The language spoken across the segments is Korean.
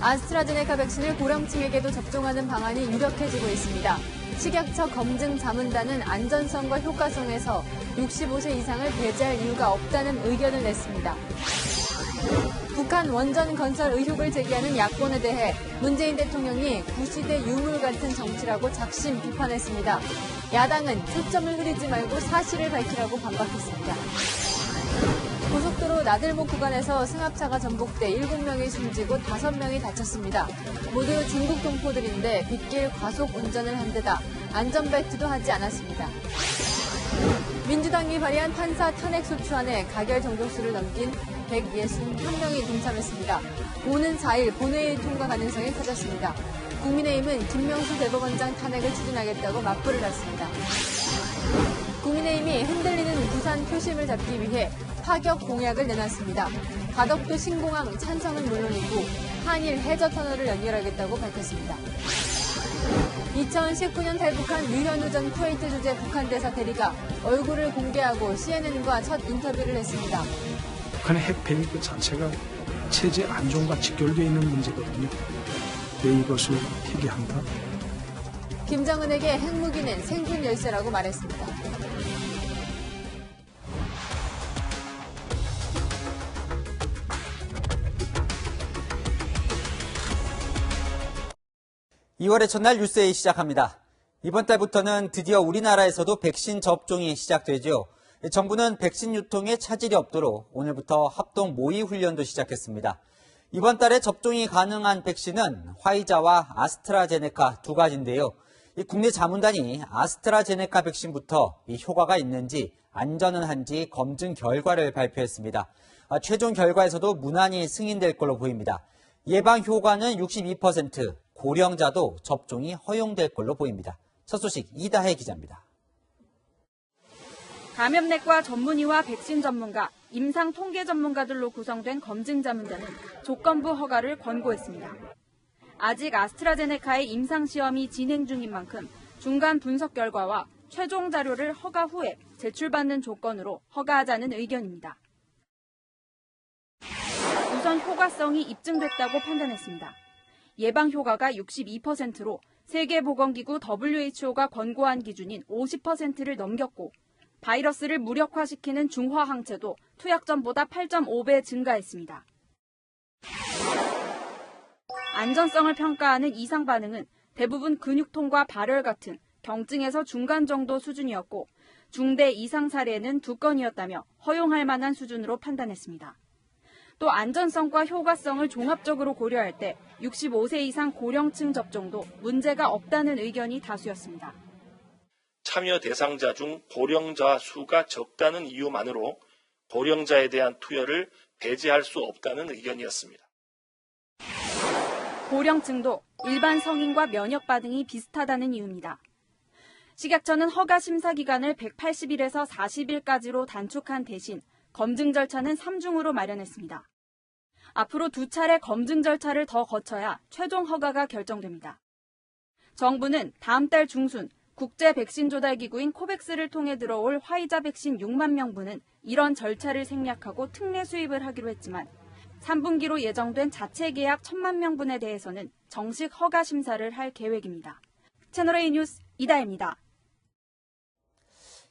아스트라제네카 백신을 고령층에게도 접종하는 방안이 유력해지고 있습니다. 식약처 검증 자문단은 안전성과 효과성에서 65세 이상을 배제할 이유가 없다는 의견을 냈습니다. 북한 원전 건설 의혹을 제기하는 야권에 대해 문재인 대통령이 구시대 유물 같은 정치라고 작심 비판했습니다. 야당은 초점을 흐리지 말고 사실을 밝히라고 반박했습니다. 고속도로 나들목 구간에서 승합차가 전복돼 7명이 숨지고 5명이 다쳤습니다. 모두 중국 동포들인데 빗길 과속 운전을 한 데다 안전벨트도 하지 않았습니다. 민주당이 발의한 판사 탄핵소추안에 가결 정도수를 넘긴 161명이 동참했습니다. 오는 4일 본회의 통과 가능성이 커졌습니다. 국민의힘은 김명수 대법원장 탄핵을 추진하겠다고 맞불을 놨습니다. 국민의힘이 흔들리는 부산 표심을 잡기 위해 파격 공약을 내놨습니다. 가덕도 신공항 찬성은 물론이고 한일 해저터널을 연결하겠다고 밝혔습니다. 2019년 탈북한 류현우 전 쿠웨이트 주재 북한 대사 대리가 얼굴을 공개하고 CNN과 첫 인터뷰를 했습니다. 북한의 핵 배후 자체가 체제 안정과 직결되어 있는 문제거든요. 왜 이것을 회개한다? 김정은에게 핵무기는 생존 열쇠라고 말했습니다. (2월의) 첫날 뉴스데이 시작합니다. 이번 달부터는 드디어 우리나라에서도 백신 접종이 시작되죠. 정부는 백신 유통에 차질이 없도록 오늘부터 합동 모의 훈련도 시작했습니다. 이번 달에 접종이 가능한 백신은 화이자와 아스트라제네카 두 가지인데요. 국내 자문단이 아스트라제네카 백신부터 효과가 있는지 안전은 한지 검증 결과를 발표했습니다. 최종 결과에서도 무난히 승인될 걸로 보입니다. 예방 효과는 62%, 고령자도 접종이 허용될 걸로 보입니다. 첫 소식 이다혜 기자입니다. 감염내과 전문의와 백신 전문가, 임상 통계 전문가들로 구성된 검증자문단은 조건부 허가를 권고했습니다. 아직 아스트라제네카의 임상시험이 진행 중인 만큼 중간 분석 결과와 최종 자료를 허가 후에 제출받는 조건으로 허가하자는 의견입니다. 우선 효과성이 입증됐다고 판단했습니다. 예방 효과가 62%로 세계보건기구 WHO가 권고한 기준인 50%를 넘겼고 바이러스를 무력화시키는 중화항체도 투약 전보다 8.5배 증가했습니다. 안전성을 평가하는 이상 반응은 대부분 근육통과 발열 같은 경증에서 중간 정도 수준이었고 중대 이상 사례는 2건이었다며 허용할 만한 수준으로 판단했습니다. 또 안전성과 효과성을 종합적으로 고려할 때 65세 이상 고령층 접종도 문제가 없다는 의견이 다수였습니다. 참여 대상자 중 고령자 수가 적다는 이유만으로 고령자에 대한 투여를 배제할 수 없다는 의견이었습니다. 고령층도 일반 성인과 면역 반응이 비슷하다는 이유입니다. 식약처는 허가 심사 기간을 180일에서 40일까지로 단축한 대신 검증 절차는 3중으로 마련했습니다. 앞으로 2차례 검증 절차를 더 거쳐야 최종 허가가 결정됩니다. 정부는 다음 달 중순 국제 백신 조달 기구인 코백스를 통해 들어올 화이자 백신 6만 명분은 이런 절차를 생략하고 특례 수입을 하기로 했지만 3분기로 예정된 자체 계약 1,000만 명분에 대해서는 정식 허가 심사를 할 계획입니다. 채널A 뉴스 이다혜입니다.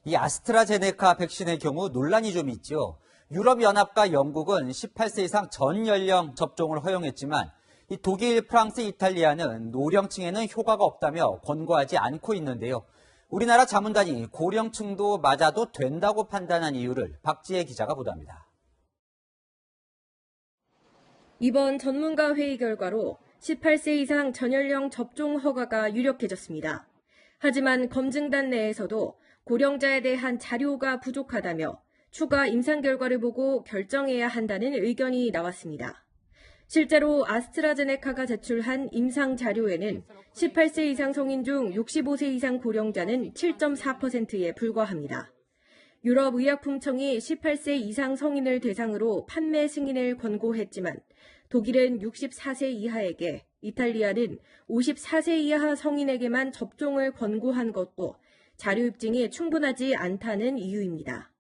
이 아스트라제네카 백신의 경우 논란이 좀 있죠. 유럽연합과 영국은 18세 이상 전 연령 접종을 허용했지만 이 독일, 프랑스, 이탈리아는 노령층에는 효과가 없다며 권고하지 않고 있는데요. 우리나라 자문단이 고령층도 맞아도 된다고 판단한 이유를 박지혜 기자가 보도합니다. 이번 전문가 회의 결과로 18세 이상 전연령 접종 허가가 유력해졌습니다. 하지만 검증단 내에서도 고령자에 대한 자료가 부족하다며 추가 임상 결과를 보고 결정해야 한다는 의견이 나왔습니다. 실제로 아스트라제네카가 제출한 임상 자료에는 18세 이상 성인 중 65세 이상 고령자는 7.4%에 불과합니다. 유럽의약품청이 18세 이상 성인을 대상으로 판매 승인을 권고했지만 독일은 64세 이하에게, 이탈리아는 54세 이하 성인에게만 접종을 권고한 것도 자료 입증이 충분하지 않다는 이유입니다.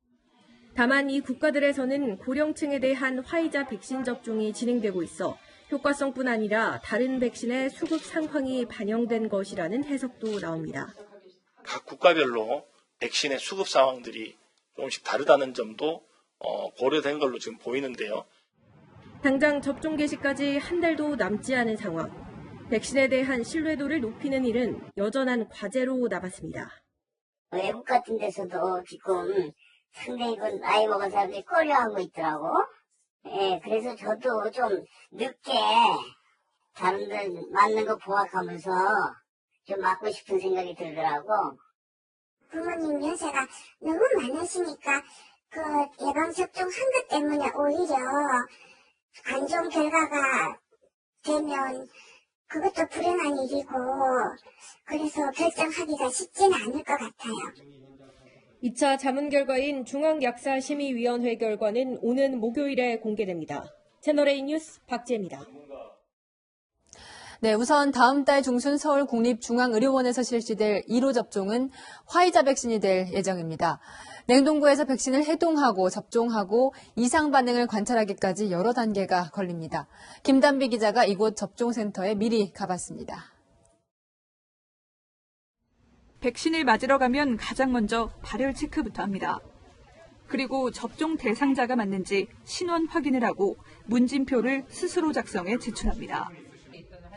다만 이 국가들에서는 고령층에 대한 화이자 백신 접종이 진행되고 있어 효과성뿐 아니라 다른 백신의 수급 상황이 반영된 것이라는 해석도 나옵니다. 각 국가별로 백신의 수급 상황들이 조금씩 다르다는 점도 고려된 걸로 지금 보이는데요. 당장 접종 개시까지 한 달도 남지 않은 상황. 백신에 대한 신뢰도를 높이는 일은 여전한 과제로 남았습니다. 외국 같은 데서도 지금 상당히 그 나이 먹은 사람들이 꺼려하고 있더라고. 예, 그래서 저도 좀 늦게 다른 데 맞는 거 보아가면서 좀 맞고 싶은 생각이 들더라고. 부모님 연세가 너무 많으시니까 그 예방접종 한 것 때문에 오히려 안 좋은 결과가 되면 그것도 불행한 일이고 그래서 결정하기가 쉽지는 않을 것 같아요. 2차 자문 결과인 중앙약사심의위원회 결과는 오는 목요일에 공개됩니다. 채널A 뉴스 박지혜입니다. 네, 우선 다음 달 중순 서울 국립중앙의료원에서 실시될 1호 접종은 화이자 백신이 될 예정입니다. 냉동고에서 백신을 해동하고 접종하고 이상 반응을 관찰하기까지 여러 단계가 걸립니다. 김단비 기자가 이곳 접종센터에 미리 가봤습니다. 백신을 맞으러 가면 가장 먼저 발열 체크부터 합니다. 그리고 접종 대상자가 맞는지 신원 확인을 하고 문진표를 스스로 작성해 제출합니다.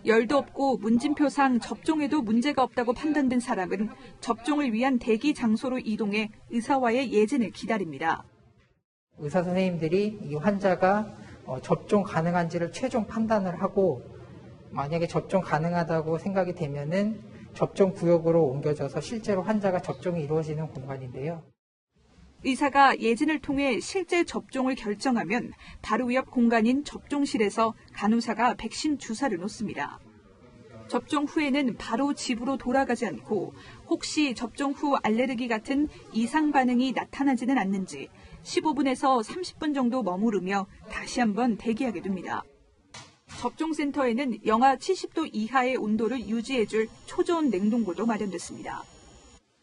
열도 없고 문진표상 접종에도 문제가 없다고 판단된 사람은 접종을 위한 대기 장소로 이동해 의사와의 예진을 기다립니다. 의사 선생님들이 이 환자가 접종 가능한지를 최종 판단을 하고 만약에 접종 가능하다고 생각이 되면은 접종 구역으로 옮겨져서 실제로 환자가 접종이 이루어지는 공간인데요. 의사가 예진을 통해 실제 접종을 결정하면 바로 옆 공간인 접종실에서 간호사가 백신 주사를 놓습니다. 접종 후에는 바로 집으로 돌아가지 않고 혹시 접종 후 알레르기 같은 이상 반응이 나타나지는 않는지 15분에서 30분 정도 머무르며 다시 한번 대기하게 됩니다. 접종센터에는 영하 70도 이하의 온도를 유지해줄 초저온 냉동고도 마련됐습니다.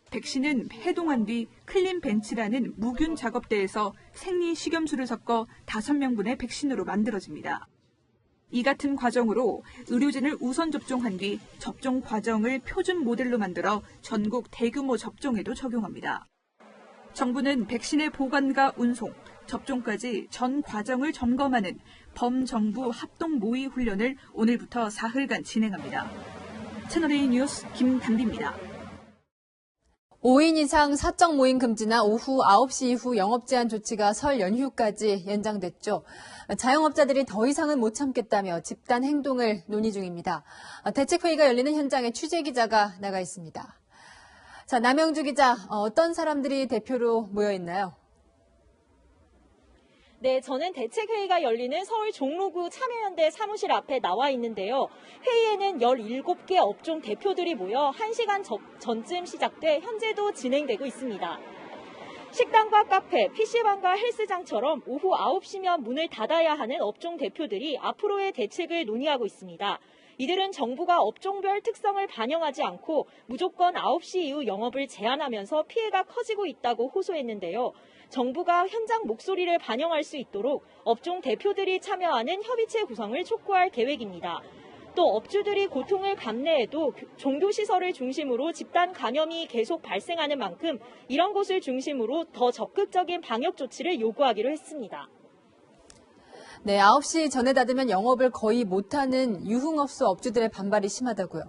백신은 해동한 뒤 클린 벤치라는 무균 작업대에서 생리 식염수를 섞어 5명분의 백신으로 만들어집니다. 이 같은 과정으로 의료진을 우선 접종한 뒤 접종 과정을 표준 모델로 만들어 전국 대규모 접종에도 적용합니다. 정부는 백신의 보관과 운송, 접종까지 전 과정을 점검하는 범정부 합동 모의 훈련을 오늘부터 사흘간 진행합니다. 채널A 뉴스 김단비입니다. 5인 이상 사적 모임 금지나 오후 9시 이후 영업 제한 조치가 설 연휴까지 연장됐죠. 자영업자들이 더 이상은 못 참겠다며 집단 행동을 논의 중입니다. 대책회의가 열리는 현장에 취재기자가 나가 있습니다. 자, 남영주 기자, 어떤 사람들이 대표로 모여 있나요? 네, 저는 대책회의가 열리는 서울 종로구 참여연대 사무실 앞에 나와 있는데요. 회의에는 17개 업종 대표들이 모여 1시간 전쯤 시작돼 현재도 진행되고 있습니다. 식당과 카페, PC방과 헬스장처럼 오후 9시면 문을 닫아야 하는 업종 대표들이 앞으로의 대책을 논의하고 있습니다. 이들은 정부가 업종별 특성을 반영하지 않고 무조건 9시 이후 영업을 제한하면서 피해가 커지고 있다고 호소했는데요. 정부가 현장 목소리를 반영할 수 있도록 업종 대표들이 참여하는 협의체 구성을 촉구할 계획입니다. 또 업주들이 고통을 감내해도 종교시설을 중심으로 집단 감염이 계속 발생하는 만큼 이런 곳을 중심으로 더 적극적인 방역 조치를 요구하기로 했습니다. 네, 9시 전에 닫으면 영업을 거의 못하는 유흥업소 업주들의 반발이 심하다고요.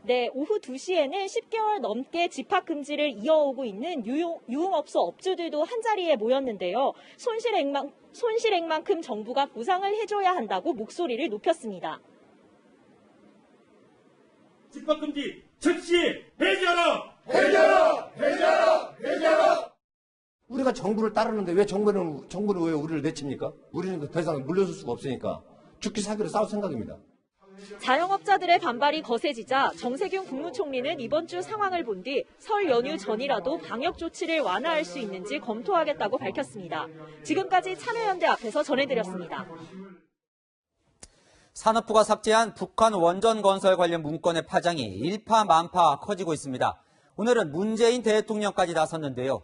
네, 오후 2시에는 10개월 넘게 집합금지를 이어오고 있는 유흥업소 업주들도 한자리에 모였는데요. 손실액만큼 정부가 보상을 해줘야 한다고 목소리를 높였습니다. 집합금지 즉시 해제하라! 해제하라! 해제하라! 해제하라! 우리가 정부를 따르는데 왜 정부는 왜 우리를 내칩니까? 우리는 더 이상 물러설 수가 없으니까 죽기 살기로 싸울 생각입니다. 자영업자들의 반발이 거세지자 정세균 국무총리는 이번 주 상황을 본 뒤 설 연휴 전이라도 방역 조치를 완화할 수 있는지 검토하겠다고 밝혔습니다. 지금까지 참여연대 앞에서 전해드렸습니다. 산업부가 삭제한 북한 원전 건설 관련 문건의 파장이 일파만파 커지고 있습니다. 오늘은 문재인 대통령까지 나섰는데요.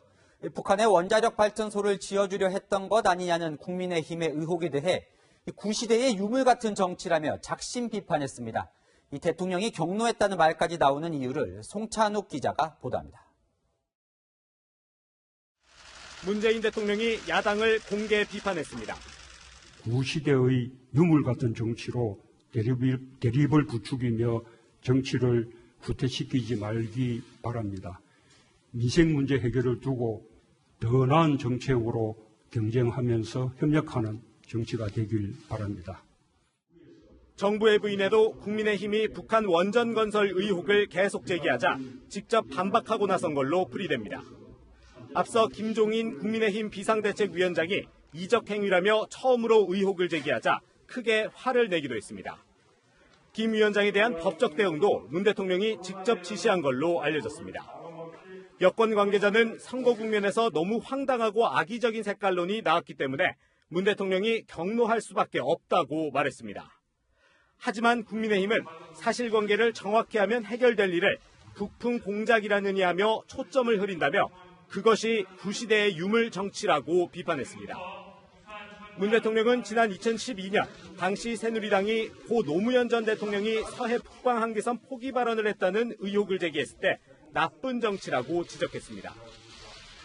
북한의 원자력 발전소를 지어주려 했던 것 아니냐는 국민의힘의 의혹에 대해 구시대의 유물 같은 정치라며 작심 비판했습니다. 이 대통령이 경로했다는 말까지 나오는 이유를 송찬욱 기자가 보도합니다. 문재인 대통령이 야당을 공개 비판했습니다. 구시대의 유물 같은 정치로 대립을 부추기며 정치를 후퇴시키지 말기 바랍니다. 민생 문제 해결을 두고 더 나은 정책으로 경쟁하면서 협력하는 정치가 되길 바랍니다. 정부의 부인에도 국민의힘이 북한 원전 건설 의혹을 계속 제기하자 직접 반박하고 나선 걸로 풀이됩니다. 앞서 김종인 국민의힘 비상대책위원장이 이적 행위라며 처음으로 의혹을 제기하자 크게 화를 내기도 했습니다. 김 위원장에 대한 법적 대응도 문 대통령이 직접 지시한 걸로 알려졌습니다. 여권 관계자는 선거 국면에서 너무 황당하고 악의적인 색깔론이 나왔기 때문에 문 대통령이 경로할 수밖에 없다고 말했습니다. 하지만 국민의힘은 사실관계를 정확히 하면 해결될 일을 북풍 공작이라느니 하며 초점을 흐린다며 그것이 구시대의 유물 정치라고 비판했습니다. 문 대통령은 지난 2012년 당시 새누리당이 고 노무현 전 대통령이 서해 북방 한계선 포기 발언을 했다는 의혹을 제기했을 때 나쁜 정치라고 지적했습니다.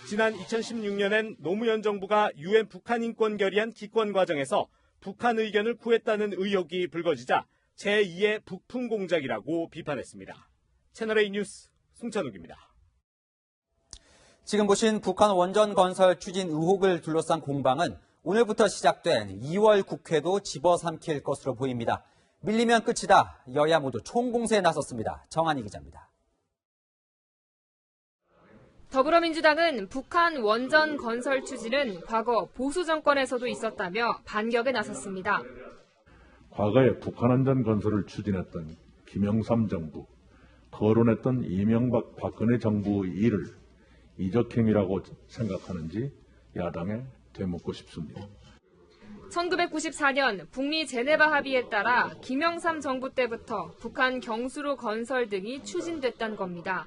지난 2016년엔 노무현 정부가 UN 북한 인권 결의안 기권 과정에서 북한 의견을 구했다는 의혹이 불거지자 제2의 북풍 공작이라고 비판했습니다. 채널A 뉴스 송찬욱입니다. 지금 보신 북한 원전 건설 추진 의혹을 둘러싼 공방은 오늘부터 시작된 2월 국회도 집어삼킬 것으로 보입니다. 밀리면 끝이다. 여야 모두 총공세에 나섰습니다. 정한희 기자입니다. 더불어민주당은 북한 원전 건설 추진은 과거 보수 정권에서도 있었다며 반격에 나섰습니다. 과거에 북한 원전 건설을 추진했던 김영삼 정부, 거론했던 이명박 박근혜 정부의 일을 이적행위라고 생각하는지 야당에 되묻고 싶습니다. 1994년 북미 제네바 합의에 따라 김영삼 정부 때부터 북한 경수로 건설 등이 추진됐단 겁니다.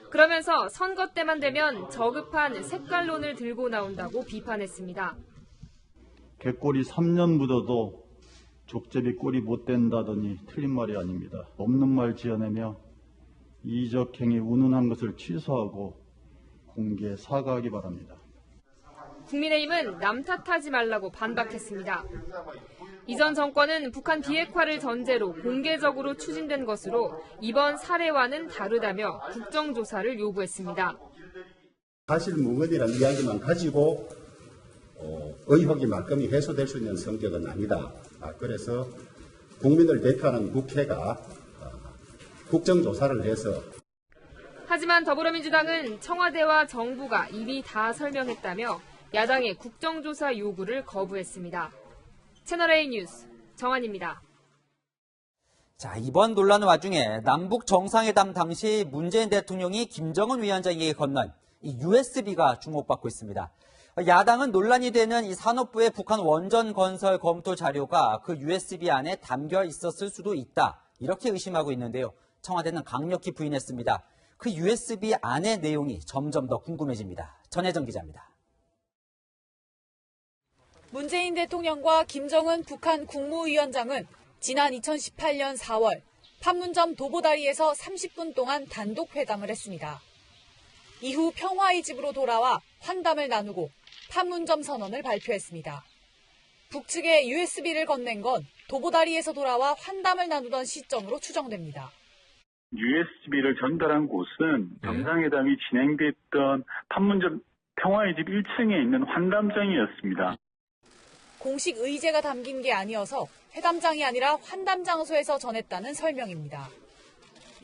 그러면서 선거 때만 되면 저급한 색깔론을 들고 나온다고 비판했습니다. 개꼬리 3년 묻어도 족제비 꼴이 못 된다더니 틀린 말이 아닙니다. 없는 말 지어내며 이적행위 운운한 것을 취소하고 공개 사과하기 바랍니다. 국민의힘은 남 탓하지 말라고 반박했습니다. 이전 정권은 북한 비핵화를 전제로 공개적으로 추진된 것으로 이번 사례와는 다르다며 국정조사를 요구했습니다. 사실 무근이라는 이야기만 가지고 의혹이 말끔히 해소될 수 있는 성격은 아니다. 그래서 국민을 대표하는 국회가 국정조사를 해서 하지만 더불어민주당은 청와대와 정부가 이미 다 설명했다며 야당의 국정조사 요구를 거부했습니다. 채널A 뉴스 정한입니다. 자, 이번 논란 와중에 남북 정상회담 당시 문재인 대통령이 김정은 위원장에게 건넨 이 USB가 주목받고 있습니다. 야당은 논란이 되는 이 산업부의 북한 원전 건설 검토 자료가 그 USB 안에 담겨 있었을 수도 있다. 이렇게 의심하고 있는데요. 청와대는 강력히 부인했습니다. 그 USB 안의 내용이 점점 더 궁금해집니다. 전혜정 기자입니다. 문재인 대통령과 김정은 북한 국무위원장은 지난 2018년 4월 판문점 도보다리에서 30분 동안 단독 회담을 했습니다. 이후 평화의 집으로 돌아와 환담을 나누고 판문점 선언을 발표했습니다. 북측에 USB를 건넨 건 도보다리에서 돌아와 환담을 나누던 시점으로 추정됩니다. USB를 전달한 곳은 정상회담이 진행됐던 판문점 평화의 집 1층에 있는 환담장이었습니다. 공식 의제가 담긴 게 아니어서 회담장이 아니라 환담 장소에서 전했다는 설명입니다.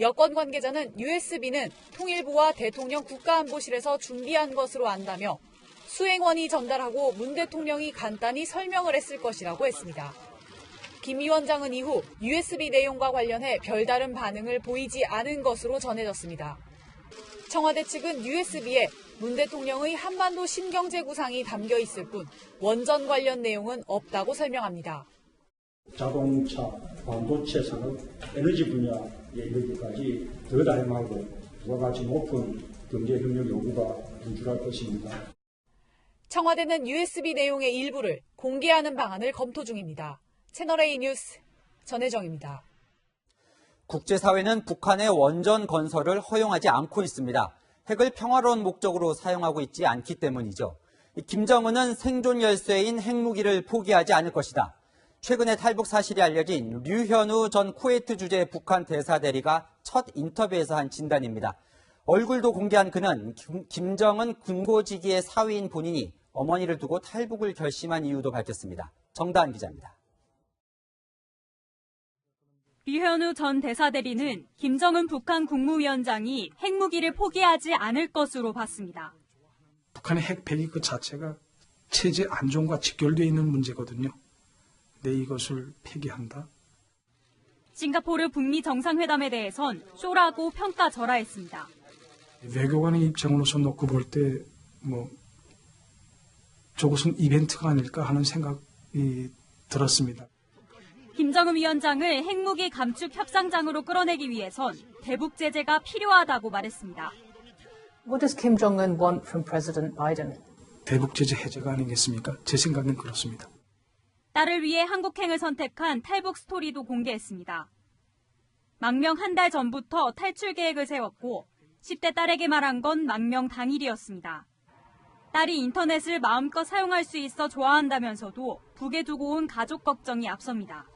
여권 관계자는 USB는 통일부와 대통령 국가안보실에서 준비한 것으로 안다며 수행원이 전달하고 문 대통령이 간단히 설명을 했을 것이라고 했습니다. 김 위원장은 이후 USB 내용과 관련해 별다른 반응을 보이지 않은 것으로 전해졌습니다. 청와대 측은 USB에 문 대통령의 한반도 신경제 구상이 담겨 있을 뿐 원전 관련 내용은 없다고 설명합니다. 자동차, 반도체 산업, 에너지 분야에 이르기까지 더 다양하고 부가 가치 높은 경제협력 요구가 분출할 것입니다. 청와대는 USB 내용의 일부를 공개하는 방안을 검토 중입니다. 채널A 뉴스 전혜정입니다. 국제사회는 북한의 원전 건설을 허용하지 않고 있습니다. 핵을 평화로운 목적으로 사용하고 있지 않기 때문이죠. 김정은은 생존 열쇠인 핵무기를 포기하지 않을 것이다. 최근에 탈북 사실이 알려진 류현우 전 쿠웨이트 주재 북한 대사대리가 첫 인터뷰에서 한 진단입니다. 얼굴도 공개한 그는 김정은 군고지기의 사위인 본인이 어머니를 두고 탈북을 결심한 이유도 밝혔습니다. 정다은 기자입니다. 류현우 전 대사대리는 김정은 북한 국무위원장이 핵무기를 포기하지 않을 것으로 봤습니다. 북한의 핵 폐기 그 자체가 체제 안정과 직결되어 있는 문제거든요. 근데 이것을 폐기한다? 싱가포르 북미 정상회담에 대해선 쇼라고 평가절하했습니다. 외교관의 입장으로서 놓고 볼 때 저것은 이벤트가 아닐까 하는 생각이 들었습니다. 김정은 위원장을 핵무기 감축 협상장으로 끌어내기 위해선 대북 제재가 필요하다고 말했습니다. What does Kim Jong-un want from President Biden? 대북 제재 해제가 아니겠습니까? 제 생각은 그렇습니다. 딸을 위해 한국행을 선택한 탈북 스토리도 공개했습니다. 망명 한 달 전부터 탈출 계획을 세웠고 10대 딸에게 말한 건 망명 당일이었습니다. 딸이 인터넷을 마음껏 사용할 수 있어 좋아한다면서도 북에 두고 온 가족 걱정이 앞섭니다.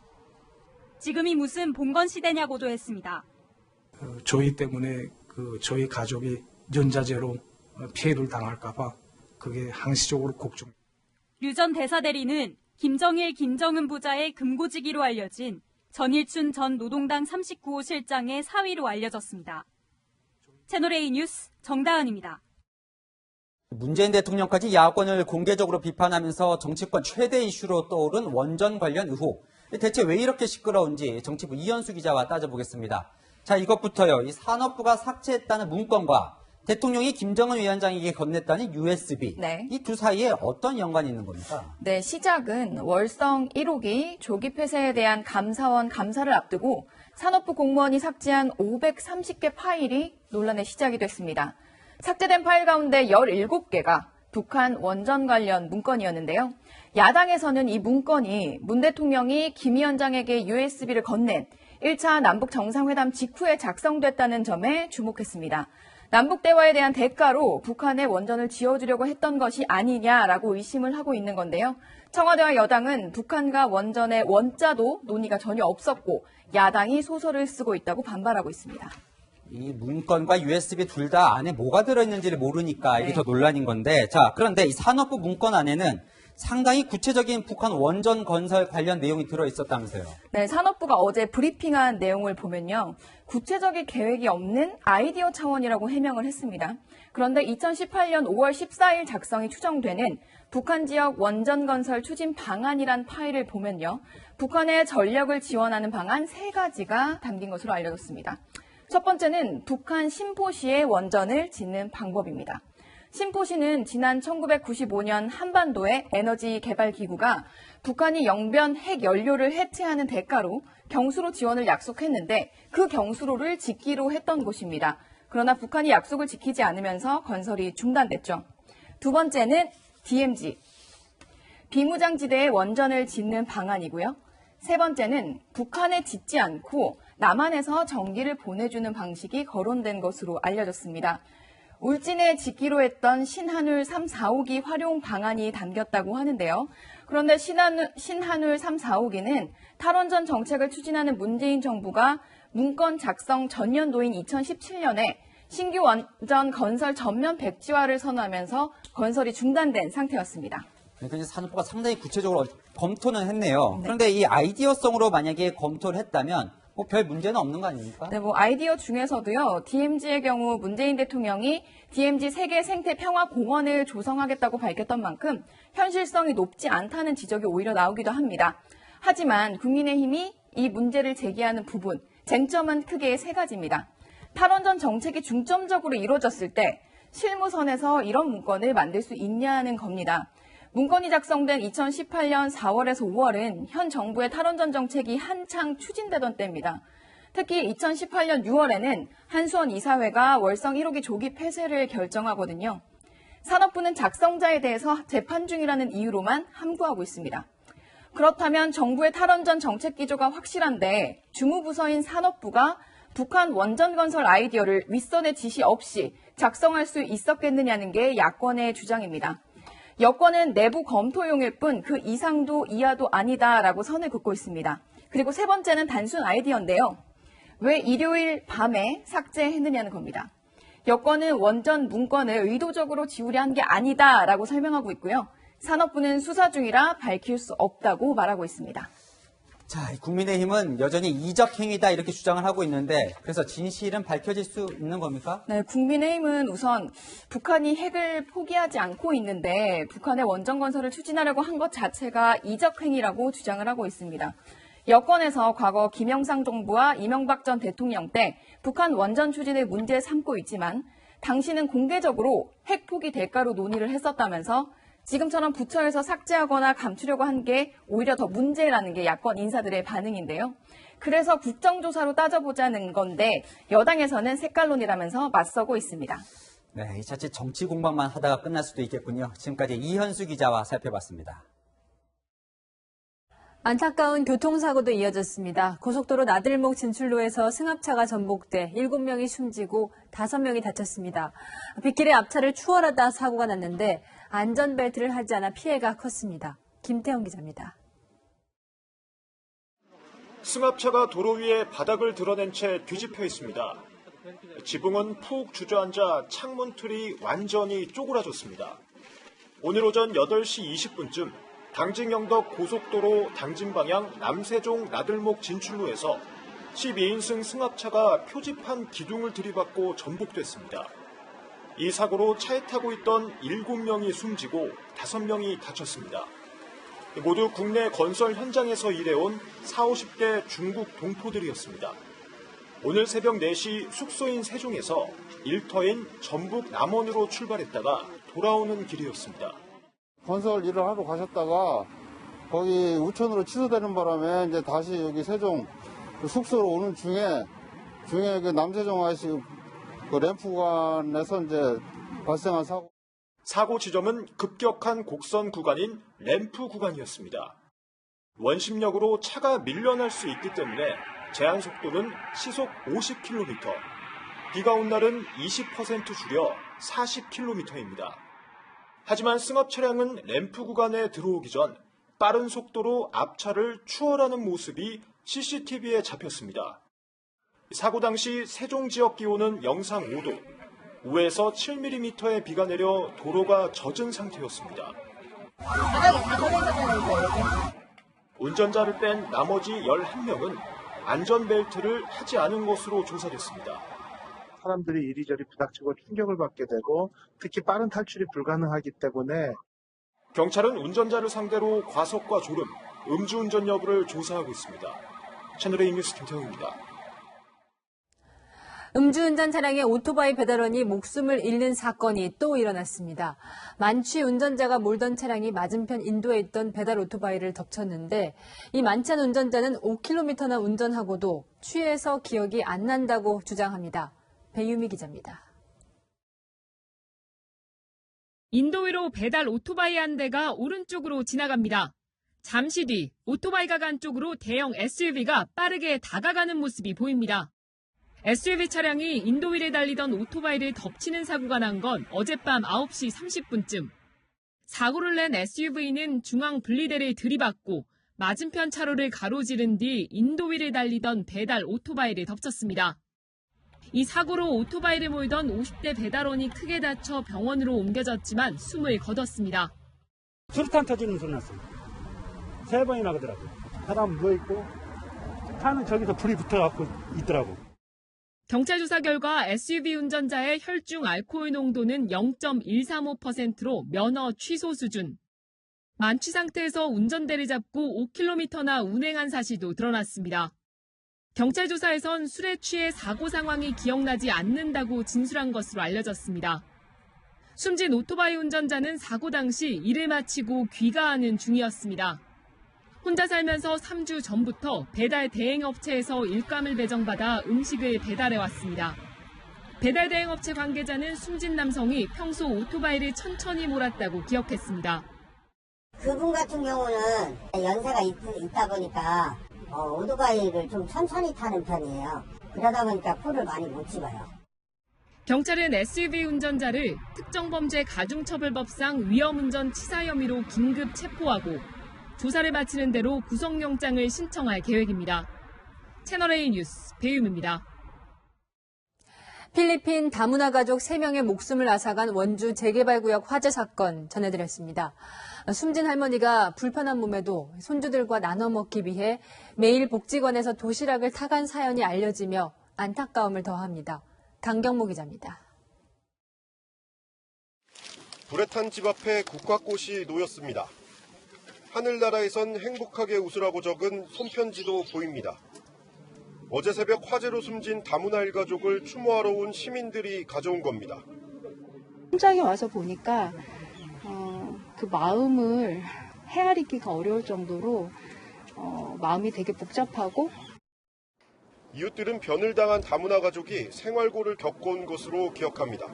지금이 무슨 봉건 시대냐고도 했습니다. 저희 때문에 저희 가족이 연자제로 피해를 당할까 봐 그게 항시적으로 걱정. 류 전 대사대리는 김정일, 김정은 부자의 금고지기로 알려진 전일춘 전 노동당 39호 실장의 사위로 알려졌습니다. 채널A 뉴스 정다은입니다. 문재인 대통령까지 야권을 공개적으로 비판하면서 정치권 최대 이슈로 떠오른 원전 관련 의혹. 대체 왜 이렇게 시끄러운지 정치부 이현수 기자와 따져보겠습니다. 자, 이것부터요. 이 산업부가 삭제했다는 문건과 대통령이 김정은 위원장에게 건넸다는 USB. 네. 이 두 사이에 어떤 연관이 있는 겁니까? 네, 시작은 월성 1호기 조기 폐쇄에 대한 감사원 감사를 앞두고 산업부 공무원이 삭제한 530개 파일이 논란의 시작이 됐습니다. 삭제된 파일 가운데 17개가 북한 원전 관련 문건이었는데요. 야당에서는 이 문건이 문 대통령이 김 위원장에게 USB를 건넨 1차 남북 정상회담 직후에 작성됐다는 점에 주목했습니다. 남북 대화에 대한 대가로 북한의 원전을 지어주려고 했던 것이 아니냐라고 의심을 하고 있는 건데요. 청와대와 여당은 북한과 원전의 원자도 논의가 전혀 없었고 야당이 소설을 쓰고 있다고 반발하고 있습니다. 이 문건과 USB 둘 다 안에 뭐가 들어있는지를 모르니까 이게 더 논란인 건데, 자, 그런데 이 산업부 문건 안에는 상당히 구체적인 북한 원전 건설 관련 내용이 들어있었다면서요. 네, 산업부가 어제 브리핑한 내용을 보면요. 구체적인 계획이 없는 아이디어 차원이라고 해명을 했습니다. 그런데 2018년 5월 14일 작성이 추정되는 북한 지역 원전 건설 추진 방안이란 파일을 보면요. 북한의 전력을 지원하는 방안 3가지가 담긴 것으로 알려졌습니다. 첫 번째는 북한 신포시의 원전을 짓는 방법입니다. 신포시는 지난 1995년 한반도의 에너지 개발 기구가 북한이 영변 핵 연료를 해체하는 대가로 경수로 지원을 약속했는데 그 경수로를 짓기로 했던 곳입니다. 그러나 북한이 약속을 지키지 않으면서 건설이 중단됐죠. 두 번째는 DMZ, 비무장지대에 원전을 짓는 방안이고요. 세 번째는 북한에 짓지 않고 남한에서 전기를 보내주는 방식이 거론된 것으로 알려졌습니다. 울진에 짓기로 했던 신한울 3, 4호기 활용 방안이 담겼다고 하는데요. 그런데 신한울 3, 4호기는 탈원전 정책을 추진하는 문재인 정부가 문건 작성 전년도인 2017년에 신규 원전 건설 전면 백지화를 선언하면서 건설이 중단된 상태였습니다. 그러니까 이제 산업부가 상당히 구체적으로 검토는 했네요. 그런데 이 아이디어성으로 만약에 검토를 했다면 별 문제는 없는 거 아닙니까? 네, 아이디어 중에서도요, DMZ의 경우 문재인 대통령이 DMZ 세계 생태 평화 공원을 조성하겠다고 밝혔던 만큼 현실성이 높지 않다는 지적이 오히려 나오기도 합니다. 하지만 국민의힘이 이 문제를 제기하는 부분, 쟁점은 크게 3가지입니다. 탈원전 정책이 중점적으로 이루어졌을 때 실무선에서 이런 문건을 만들 수 있냐는 겁니다. 문건이 작성된 2018년 4월에서 5월은 현 정부의 탈원전 정책이 한창 추진되던 때입니다. 특히 2018년 6월에는 한수원 이사회가 월성 1호기 조기 폐쇄를 결정하거든요. 산업부는 작성자에 대해서 재판 중이라는 이유로만 함구하고 있습니다. 그렇다면 정부의 탈원전 정책 기조가 확실한데 주무부서인 산업부가 북한 원전 건설 아이디어를 윗선의 지시 없이 작성할 수 있었겠느냐는 게 야권의 주장입니다. 여권은 내부 검토용일 뿐 그 이상도 이하도 아니다라고 선을 긋고 있습니다. 그리고 세 번째는 단순 아이디어인데요. 왜 일요일 밤에 삭제했느냐는 겁니다. 여권은 원전 문건을 의도적으로 지우려 한 게 아니다라고 설명하고 있고요. 산업부는 수사 중이라 밝힐 수 없다고 말하고 있습니다. 자, 국민의힘은 여전히 이적 행위다 이렇게 주장을 하고 있는데 그래서 진실은 밝혀질 수 있는 겁니까? 네, 국민의힘은 우선 북한이 핵을 포기하지 않고 있는데 북한의 원전 건설을 추진하려고 한 것 자체가 이적 행위라고 주장을 하고 있습니다. 여권에서 과거 김영삼 정부와 이명박 전 대통령 때 북한 원전 추진을 문제 삼고 있지만 당시는 공개적으로 핵 포기 대가로 논의를 했었다면서 지금처럼 부처에서 삭제하거나 감추려고 한 게 오히려 더 문제라는 게 야권 인사들의 반응인데요. 그래서 국정조사로 따져보자는 건데 여당에서는 색깔론이라면서 맞서고 있습니다. 네, 이 자칫 정치 공방만 하다가 끝날 수도 있겠군요. 지금까지 이현수 기자와 살펴봤습니다. 안타까운 교통사고도 이어졌습니다. 고속도로 나들목 진출로에서 승합차가 전복돼 7명이 숨지고 5명이 다쳤습니다. 빗길에 앞차를 추월하다 사고가 났는데 안전벨트를 하지 않아 피해가 컸습니다. 김태형 기자입니다. 승합차가 도로 위에 바닥을 드러낸 채 뒤집혀 있습니다. 지붕은 푹 주저앉아 창문 틀이 완전히 쪼그라졌습니다. 오늘 오전 8시 20분쯤 당진-영덕 고속도로 당진 방향 남세종 나들목 진출로에서 12인승 승합차가 표지판 기둥을 들이받고 전복됐습니다. 이 사고로 차에 타고 있던 7명이 숨지고 5명이 다쳤습니다. 모두 국내 건설 현장에서 일해온 40, 50대 중국 동포들이었습니다. 오늘 새벽 4시 숙소인 세종에서 일터인 전북 남원으로 출발했다가 돌아오는 길이었습니다. 건설 일을 하러 가셨다가 거기 우천으로 취소되는 바람에 이제 다시 여기 세종 숙소로 오는 중에 그 남세종 아저씨 그 램프 구간에서 이제 발생한 사고. 사고 지점은 급격한 곡선 구간인 램프 구간이었습니다. 원심력으로 차가 밀려날 수 있기 때문에 제한 속도는 시속 50km, 비가 온 날은 20% 줄여 40km입니다. 하지만 승합 차량은 램프 구간에 들어오기 전 빠른 속도로 앞차를 추월하는 모습이 CCTV에 잡혔습니다. 사고 당시 세종 지역 기온은 영상 5도, 우에서 7mm의 비가 내려 도로가 젖은 상태였습니다. 운전자를 뺀 나머지 11명은 안전벨트를 하지 않은 것으로 조사됐습니다. 사람들이 이리저리 부닥치고 충격을 받게 되고 특히 빠른 탈출이 불가능하기 때문에 경찰은 운전자를 상대로 과속과 졸음, 음주운전 여부를 조사하고 있습니다. 채널A 뉴스 김태형입니다. 음주운전 차량의 오토바이 배달원이 목숨을 잃는 사건이 또 일어났습니다. 만취 운전자가 몰던 차량이 맞은편 인도에 있던 배달 오토바이를 덮쳤는데 이 만취한 운전자는 5km나 운전하고도 취해서 기억이 안 난다고 주장합니다. 배유미 기자입니다. 인도 위로 배달 오토바이 한 대가 오른쪽으로 지나갑니다. 잠시 뒤 오토바이가 간 쪽으로 대형 SUV가 빠르게 다가가는 모습이 보입니다. SUV 차량이 인도 위를 달리던 오토바이를 덮치는 사고가 난 건 어젯밤 9시 30분쯤. 사고를 낸 SUV는 중앙 분리대를 들이받고 맞은편 차로를 가로지른 뒤 인도 위를 달리던 배달 오토바이를 덮쳤습니다. 이 사고로 오토바이를 몰던 50대 배달원이 크게 다쳐 병원으로 옮겨졌지만 숨을 거뒀습니다. 수류탄 터지는 소리 났어요. 3번이나 그러더라고요. 사람 누워있고 차는 저기서 불이 붙어갖고 있더라고. 경찰 조사 결과 SUV 운전자의 혈중 알코올 농도는 0.135%로 면허 취소 수준. 만취 상태에서 운전대를 잡고 5km나 운행한 사실도 드러났습니다. 경찰 조사에선 술에 취해 사고 상황이 기억나지 않는다고 진술한 것으로 알려졌습니다. 숨진 오토바이 운전자는 사고 당시 일을 마치고 귀가하는 중이었습니다. 혼자 살면서 3주 전부터 배달 대행업체에서 일감을 배정받아 음식을 배달해왔습니다. 배달 대행업체 관계자는 숨진 남성이 평소 오토바이를 천천히 몰았다고 기억했습니다. 그분 같은 경우는 연세가 있다 보니까 오토바이를 좀 천천히 타는 편이에요. 그러다 보니까 풀을 많이 못 찍어요. 경찰은 SUV 운전자를 특정범죄 가중처벌법상 위험운전치사 혐의로 긴급 체포하고 조사를 마치는 대로 구속영장을 신청할 계획입니다. 채널A 뉴스 배유미입니다. 필리핀 다문화 가족 3명의 목숨을 앗아간 원주 재개발구역 화재 사건 전해드렸습니다. 숨진 할머니가 불편한 몸에도 손주들과 나눠 먹기 위해 매일 복지관에서 도시락을 타간 사연이 알려지며 안타까움을 더합니다. 강경모 기자입니다. 불에 탄 집 앞에 국화꽃이 놓였습니다. 하늘나라에선 행복하게 웃으라고 적은 손편지도 보입니다. 어제 새벽 화재로 숨진 다문화 일가족을 추모하러 온 시민들이 가져온 겁니다. 현장에 와서 보니까 그 마음을 헤아리기가 어려울 정도로 마음이 되게 복잡하고 이웃들은 변을 당한 다문화 가족이 생활고를 겪어온 것으로 기억합니다.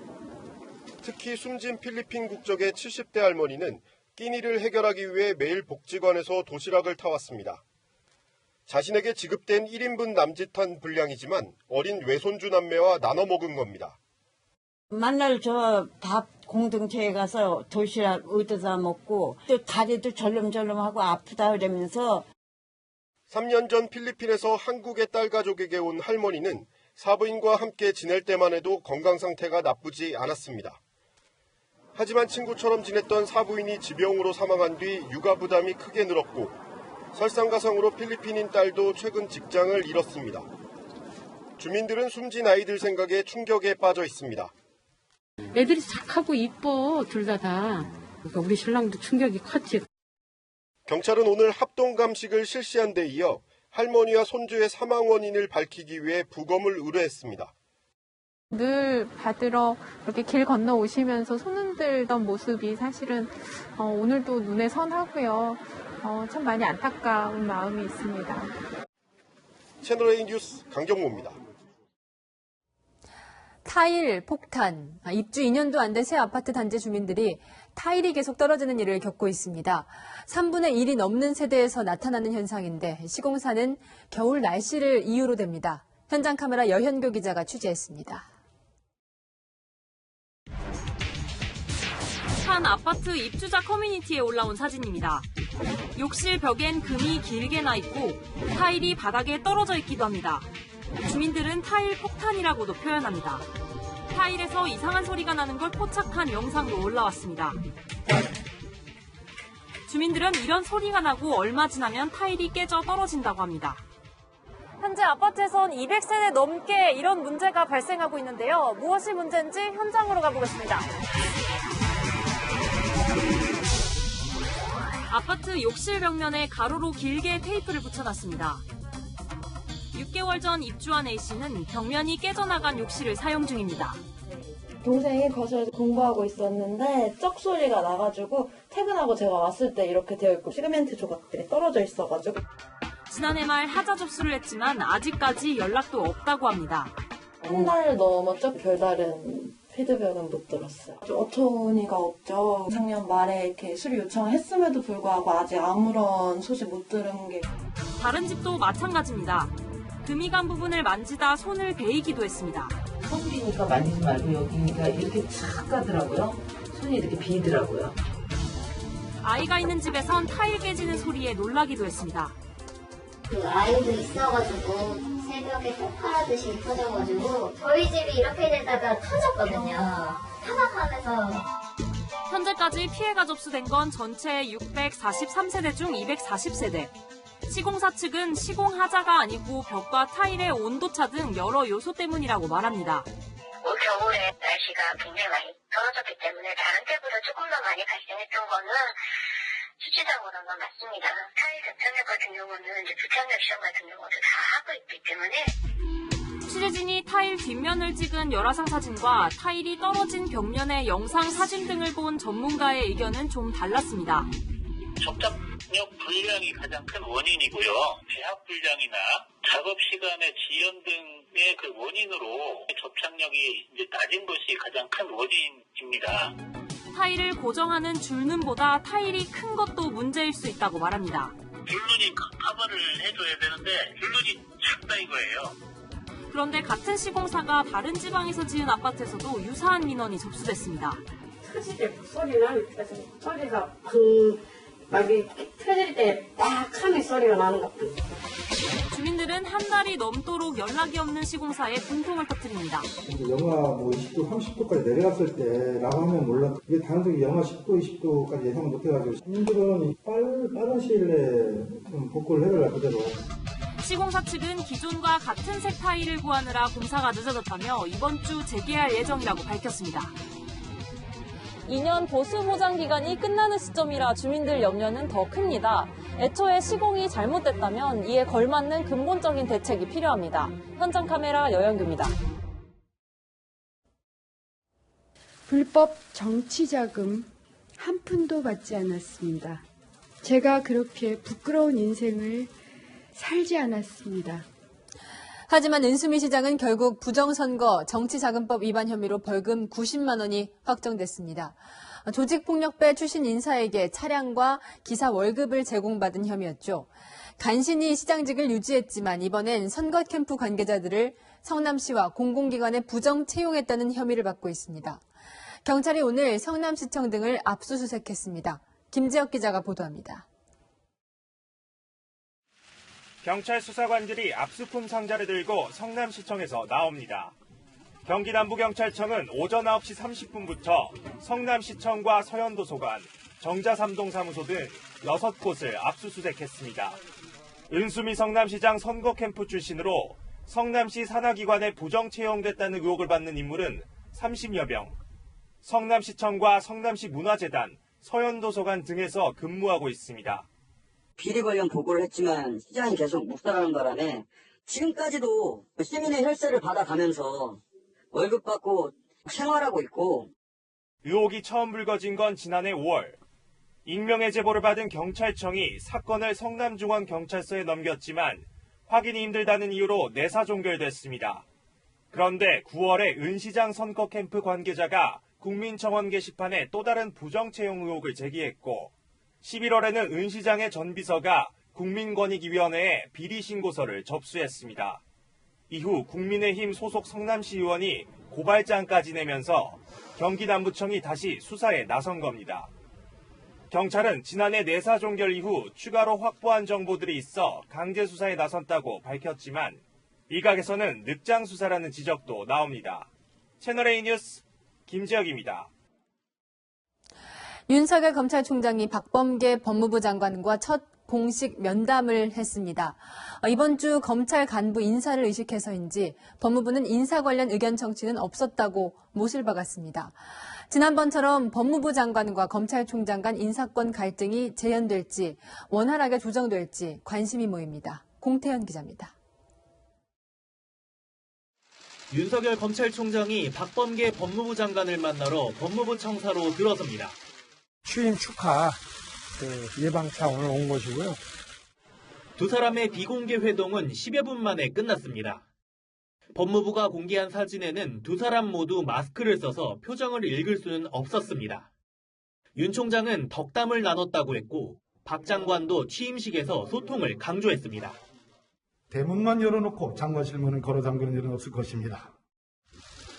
특히 숨진 필리핀 국적의 70대 할머니는 끼니를 해결하기 위해 매일 복지관에서 도시락을 타왔습니다. 자신에게 지급된 1인분 남짓한 분량이지만 어린 외손주 남매와 나눠 먹은 겁니다. 만날 저 밥 공동체에 가서 도시락 얻어다 먹고 또 다리도 절름절름하고 아프다 그러면서 3년 전 필리핀에서 한국의 딸 가족에게 온 할머니는 사부인과 함께 지낼 때만 해도 건강 상태가 나쁘지 않았습니다. 하지만 친구처럼 지냈던 사부인이 지병으로 사망한 뒤 육아 부담이 크게 늘었고 설상가상으로 필리핀인 딸도 최근 직장을 잃었습니다. 주민들은 숨진 아이들 생각에 충격에 빠져 있습니다. 애들이 착하고 이뻐 둘 다. 그러니까 우리 신랑도 충격이 컸지. 경찰은 오늘 합동 감식을 실시한 데 이어 할머니와 손주의 사망 원인을 밝히기 위해 부검을 의뢰했습니다. 늘 받으러 이렇게 길 건너 오시면서 손 흔들던 모습이 사실은 오늘도 눈에 선하고요. 참 많이 안타까운 마음이 있습니다. 채널A 뉴스 강경모입니다. 타일 폭탄, 입주 2년도 안 된 새 아파트 단지 주민들이 타일이 계속 떨어지는 일을 겪고 있습니다. 3분의 1이 넘는 세대에서 나타나는 현상인데 시공사는 겨울 날씨를 이유로 댑니다. 현장 카메라 여현교 기자가 취재했습니다. 한 아파트 입주자 커뮤니티에 올라온 사진입니다. 욕실 벽엔 금이 길게 나 있고 타일이 바닥에 떨어져 있기도 합니다. 주민들은 타일 폭탄이라고도 표현합니다. 타일에서 이상한 소리가 나는 걸 포착한 영상도 올라왔습니다. 주민들은 이런 소리가 나고 얼마 지나면 타일이 깨져 떨어진다고 합니다. 현재 아파트에선 200세대 넘게 이런 문제가 발생하고 있는데요. 무엇이 문제인지 현장으로 가보겠습니다. 아파트 욕실 벽면에 가로로 길게 테이프를 붙여놨습니다. 6개월 전 입주한 A씨는 벽면이 깨져나간 욕실을 사용 중입니다. 동생이 거실에서 공부하고 있었는데 쩍 소리가 나가지고 퇴근하고 제가 왔을 때 이렇게 되어 있고 시멘트 조각들이 떨어져 있어가지고 지난해 말 하자 접수를 했지만 아직까지 연락도 없다고 합니다. 한 달 넘었죠? 별다른 피드백은 못 들었어요. 어처구니가 없죠. 작년 말에 이렇게 수리 요청을 했음에도 불구하고 아직 아무런 소식 못 들은 게. 다른 집도 마찬가지입니다. 금이 간 부분을 만지다 손을 베이기도 했습니다. 손이니까 만지지 말고 여기가 이렇게 착 가더라고요. 손이 이렇게 비더라고요. 아이가 있는 집에선 타일 깨지는 소리에 놀라기도 했습니다. 그 아이도 있어가지고 새벽에 폭발하듯이 터져가지고 저희 집이 이렇게 되다가 터졌거든요. 타박하면서. 현재까지 피해가 접수된 건 전체 643세대 중 240세대. 시공사 측은 시공 하자가 아니고 벽과 타일의 온도차 등 여러 요소 때문이라고 말합니다. 올 겨울에 날씨가 굉장히 많이 더워졌기 때문에 다른 때보다 조금 더 많이 발생했던 거는 수치상으로는 맞습니다. 타일 접착력 같은 경우는 이제 부착력 시험 같은 경우도 다 하고 있기 때문에. 취재진이 타일 뒷면을 찍은 열화상 사진과 타일이 떨어진 벽면의 영상 사진 등을 본 전문가의 의견은 좀 달랐습니다. 접착력 불량이 가장 큰 원인이고요. 제약 불량이나 작업 시간의 지연 등의 그 원인으로 접착력이 이제 낮은 것이 가장 큰 원인입니다. 타일을 고정하는 줄눈보다 타일이 큰 것도 문제일 수 있다고 말합니다. 줄눈이 커버를 해줘야 되는데 줄눈이 작다 이거예요. 그런데 같은 시공사가 다른 지방에서 지은 아파트에서도 유사한 민원이 접수됐습니다. 터질 때 소리는 소리가 막 터질 때 딱 하면 소리가 나는 것 같아요. 주민들은 한 달이 넘도록 연락이 없는 시공사에 분통을 터뜨립니다. 영하 20도, 30도까지 내려갔을 때라고 하면 몰라. 이게 단순히 영하 10도, 20도까지 예상 못해가지고 시민들은 빠른 시일 내에 좀 복구를 해달라 그대로. 시공사 측은 기존과 같은 색 타일을 구하느라 공사가 늦어졌다며 이번 주 재개할 예정이라고 밝혔습니다. 2년 보수 보장 기간이 끝나는 시점이라 주민들 염려는 더 큽니다. 애초에 시공이 잘못됐다면 이에 걸맞는 근본적인 대책이 필요합니다. 현장 카메라 여영규입니다. 불법 정치자금 한 푼도 받지 않았습니다. 제가 그렇게 부끄러운 인생을 살지 않았습니다. 하지만 은수미 시장은 결국 부정선거 정치자금법 위반 혐의로 벌금 90만 원이 확정됐습니다. 조직폭력배 출신 인사에게 차량과 기사 월급을 제공받은 혐의였죠. 간신히 시장직을 유지했지만 이번엔 선거 캠프 관계자들을 성남시와 공공기관에 부정 채용했다는 혐의를 받고 있습니다. 경찰이 오늘 성남시청 등을 압수수색했습니다. 김지혁 기자가 보도합니다. 경찰 수사관들이 압수품 상자를 들고 성남시청에서 나옵니다. 경기 남부경찰청은 오전 9시 30분부터 성남시청과 서현도서관, 정자3동 사무소 등 6곳을 압수수색했습니다. 은수미 성남시장 선거 캠프 출신으로 성남시 산하기관에 부정 채용됐다는 의혹을 받는 인물은 30여 명. 성남시청과 성남시 문화재단, 서현도서관 등에서 근무하고 있습니다. 비리 관련 보고를 했지만 시장이 계속 묵살하는 바람에 지금까지도 시민의 혈세를 받아가면서 월급 받고 생활하고 있고. 의혹이 처음 불거진 건 지난해 5월. 익명의 제보를 받은 경찰청이 사건을 성남중앙경찰서에 넘겼지만 확인이 힘들다는 이유로 내사 종결됐습니다. 그런데 9월에 은 시장 선거 캠프 관계자가 국민청원 게시판에 또 다른 부정 채용 의혹을 제기했고 11월에는 은 시장의 전 비서가 국민권익위원회에 비리 신고서를 접수했습니다. 이후 국민의힘 소속 성남시 의원이 고발장까지 내면서 경기 남부청이 다시 수사에 나선 겁니다. 경찰은 지난해 내사 종결 이후 추가로 확보한 정보들이 있어 강제 수사에 나섰다고 밝혔지만 일각에서는 늑장 수사라는 지적도 나옵니다. 채널A 뉴스 김지혁입니다. 윤석열 검찰총장이 박범계 법무부 장관과 첫 공식 면담을 했습니다. 이번 주 검찰 간부 인사를 의식해서인지 법무부는 인사 관련 의견 청취는 없었다고 못을 박았습니다. 지난번처럼 법무부 장관과 검찰총장 간 인사권 갈등이 재현될지 원활하게 조정될지 관심이 모입니다. 공태현 기자입니다. 윤석열 검찰총장이 박범계 법무부 장관을 만나러 법무부 청사로 들어섭니다. 취임 축하 예방차 오늘 온 것이고요. 두 사람의 비공개 회동은 10여 분 만에 끝났습니다. 법무부가 공개한 사진에는 두 사람 모두 마스크를 써서 표정을 읽을 수는 없었습니다. 윤 총장은 덕담을 나눴다고 했고 박 장관도 취임식에서 소통을 강조했습니다. 대문만 열어놓고 장관 질문은 걸어 잠그는 일은 없을 것입니다.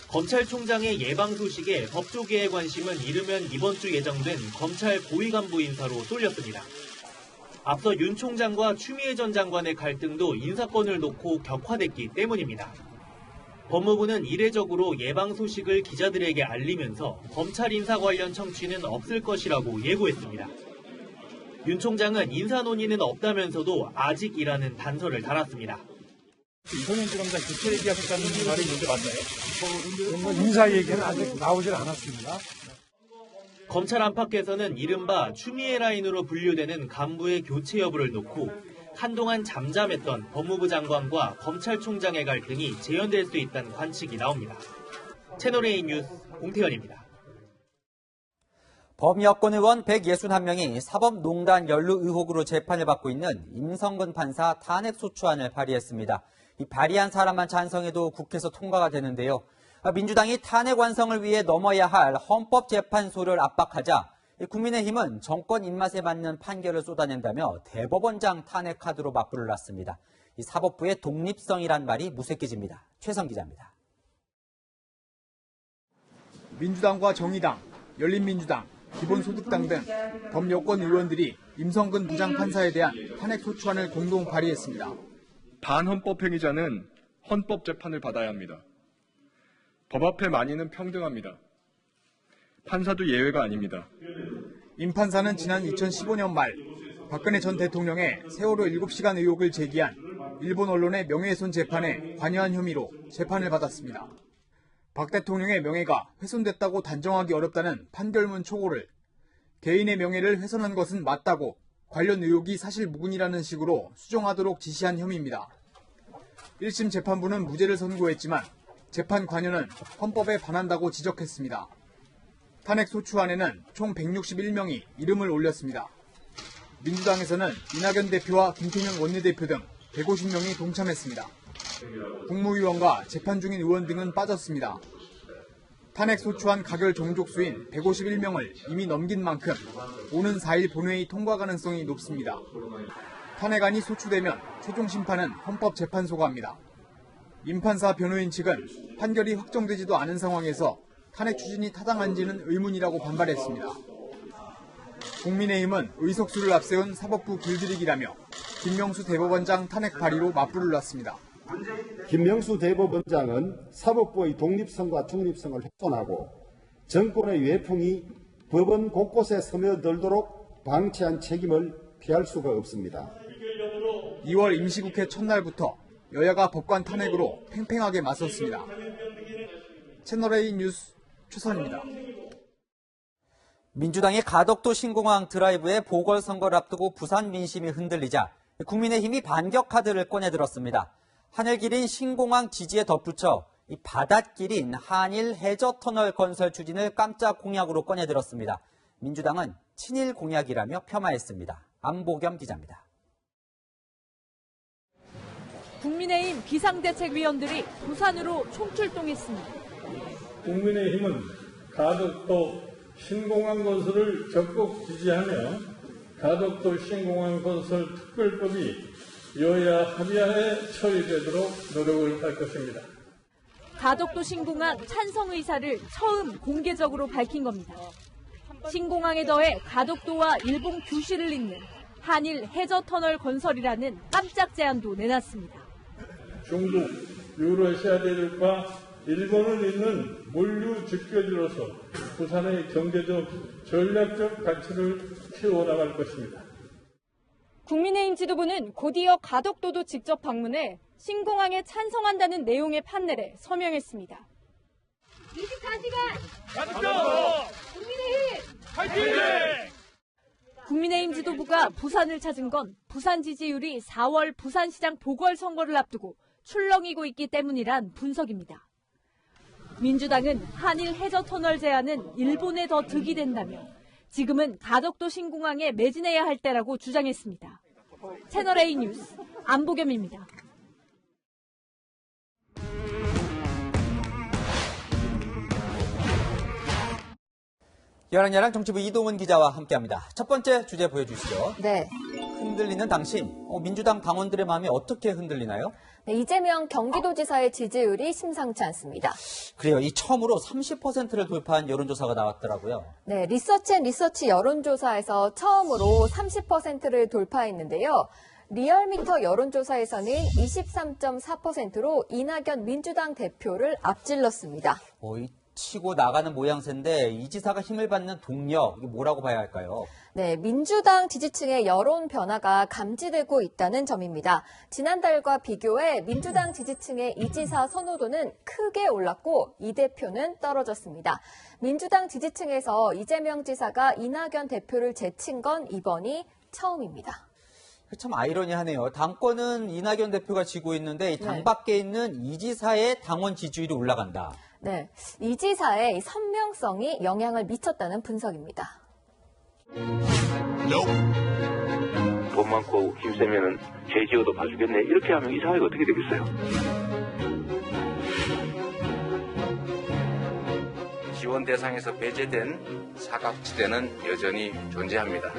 검찰총장의 예방 소식에 법조계의 관심은 이르면 이번 주 예정된 검찰 고위 간부 인사로 쏠렸습니다. 앞서 윤 총장과 추미애 전 장관의 갈등도 인사권을 놓고 격화됐기 때문입니다. 법무부는 이례적으로 예방 소식을 기자들에게 알리면서 검찰 인사 관련 청취는 없을 것이라고 예고했습니다. 윤 총장은 인사 논의는 없다면서도 아직이라는 단서를 달았습니다. 이성현 지검장 교체 얘기하셨다는 말이 있는데 맞나요? 인사 얘기는 아직 나오질 않았습니다. 검찰 안팎에서는 이른바 추미애 라인으로 분류되는 간부의 교체 여부를 놓고 한동안 잠잠했던 법무부 장관과 검찰총장의 갈등이 재현될 수 있다는 관측이 나옵니다. 채널A 뉴스 공태현입니다. 범여권 의원 161명이 사법농단 연루 의혹으로 재판을 받고 있는 임성근 판사 탄핵소추안을 발의했습니다. 이 발의한 사람만 찬성해도 국회에서 통과가 되는데요. 민주당이 탄핵 완성을 위해 넘어야 할 헌법재판소를 압박하자 국민의힘은 정권 입맛에 맞는 판결을 쏟아낸다며 대법원장 탄핵 카드로 맞불을 놨습니다. 이 사법부의 독립성이란 말이 무색해집니다. 최성 기자입니다. 민주당과 정의당, 열린민주당, 기본소득당 등 범여권 의원들이 임성근 부장판사에 대한 탄핵소추안을 공동 발의했습니다. 반헌법 행위자는 헌법 재판을 받아야 합니다. 법 앞에 만인은 평등합니다. 판사도 예외가 아닙니다. 임 판사는 지난 2015년 말 박근혜 전 대통령의 세월호 7시간 의혹을 제기한 일본 언론의 명예훼손 재판에 관여한 혐의로 재판을 받았습니다. 박 대통령의 명예가 훼손됐다고 단정하기 어렵다는 판결문 초고를 개인의 명예를 훼손한 것은 맞다고 관련 의혹이 사실 무근이라는 식으로 수정하도록 지시한 혐의입니다. 1심 재판부는 무죄를 선고했지만 재판 관여는 헌법에 반한다고 지적했습니다. 탄핵소추안에는 총 161명이 이름을 올렸습니다. 민주당에서는 이낙연 대표와 김태년 원내대표 등 150명이 동참했습니다. 국무위원과 재판 중인 의원 등은 빠졌습니다. 탄핵소추안 가결 종족수인 151명을 이미 넘긴 만큼 오는 4일 본회의 통과 가능성이 높습니다. 탄핵안이 소추되면 최종 심판은 헌법재판소가 합니다. 임 판사 변호인 측은 판결이 확정되지도 않은 상황에서 탄핵 추진이 타당한지는 의문이라고 반발했습니다. 국민의힘은 의석수를 앞세운 사법부 길들이기라며 김명수 대법원장 탄핵 발의로 맞불을 놨습니다. 김명수 대법원장은 사법부의 독립성과 중립성을 훼손하고 정권의 외풍이 법원 곳곳에 스며들도록 방치한 책임을 피할 수가 없습니다. 2월 임시국회 첫날부터 여야가 법관 탄핵으로 팽팽하게 맞섰습니다. 채널A 뉴스 최선입니다. 민주당의 가덕도 신공항 드라이브의 보궐선거를 앞두고 부산 민심이 흔들리자 국민의힘이 반격 카드를 꺼내들었습니다. 하늘길인 신공항 지지에 덧붙여 이 바닷길인 한일 해저터널 건설 추진을 깜짝 공약으로 꺼내들었습니다. 민주당은 친일 공약이라며 폄하했습니다. 안보겸 기자입니다. 국민의힘 비상대책위원들이 부산으로 총출동했습니다. 국민의힘은 가덕도 신공항 건설을 적극 지지하며 가덕도 신공항 건설 특별법이 여야 합의하에 처리되도록 노력을 할 것입니다. 가덕도 신공항 찬성 의사를 처음 공개적으로 밝힌 겁니다. 신공항에 더해 가덕도와 일본 규시를 잇는 한일 해저터널 건설이라는 깜짝 제안도 내놨습니다. 중국, 유러시아 대륙과 일본을 잇는 물류 직결지로서 부산의 경제적, 전략적 가치를 키워나갈 것입니다. 국민의힘 지도부는 곧이어 가덕도도 직접 방문해 신공항에 찬성한다는 내용의 판넬에 서명했습니다. 24시간 가덕도 국민의힘 파이팅! 국민의힘 지도부가 부산을 찾은 건 부산 지지율이 4월 부산시장 보궐선거를 앞두고 출렁이고 있기 때문이란 분석입니다. 민주당은 한일 해저터널 제안은 일본에 더 득이 된다며 지금은 가덕도 신공항에 매진해야 할 때라고 주장했습니다. 채널A 뉴스 안보겸입니다. 야랑야랑 정치부 이동훈 기자와 함께합니다. 첫 번째 주제 보여주시죠. 네. 흔들리는 당신, 민주당 당원들의 마음이 어떻게 흔들리나요? 네, 이재명 경기도지사의 지지율이 심상치 않습니다. 그래요. 이 처음으로 30%를 돌파한 여론조사가 나왔더라고요. 네, 리서치앤리서치 여론조사에서 처음으로 30%를 돌파했는데요. 리얼미터 여론조사에서는 23.4%로 이낙연 민주당 대표를 앞질렀습니다. 치고 나가는 모양새인데 이 지사가 힘을 받는 동력, 이게 뭐라고 봐야 할까요? 네, 민주당 지지층의 여론 변화가 감지되고 있다는 점입니다. 지난달과 비교해 민주당 지지층의 이 지사 선호도는 크게 올랐고 이 대표는 떨어졌습니다. 민주당 지지층에서 이재명 지사가 이낙연 대표를 제친 건 이번이 처음입니다. 참 아이러니하네요. 당권은 이낙연 대표가 지고 있는데 당 밖에 있는 이 지사의 당원 지지율이 올라간다. 네, 이 지사의 선명성이 영향을 미쳤다는 분석입니다. 돈 많고 힘세면은 죄 지어도 봐주겠네. 이렇게 하면 이 사회가 어떻게 되겠어요? 지원 대상에서 배제된 사각지대는 여전히 존재합니다.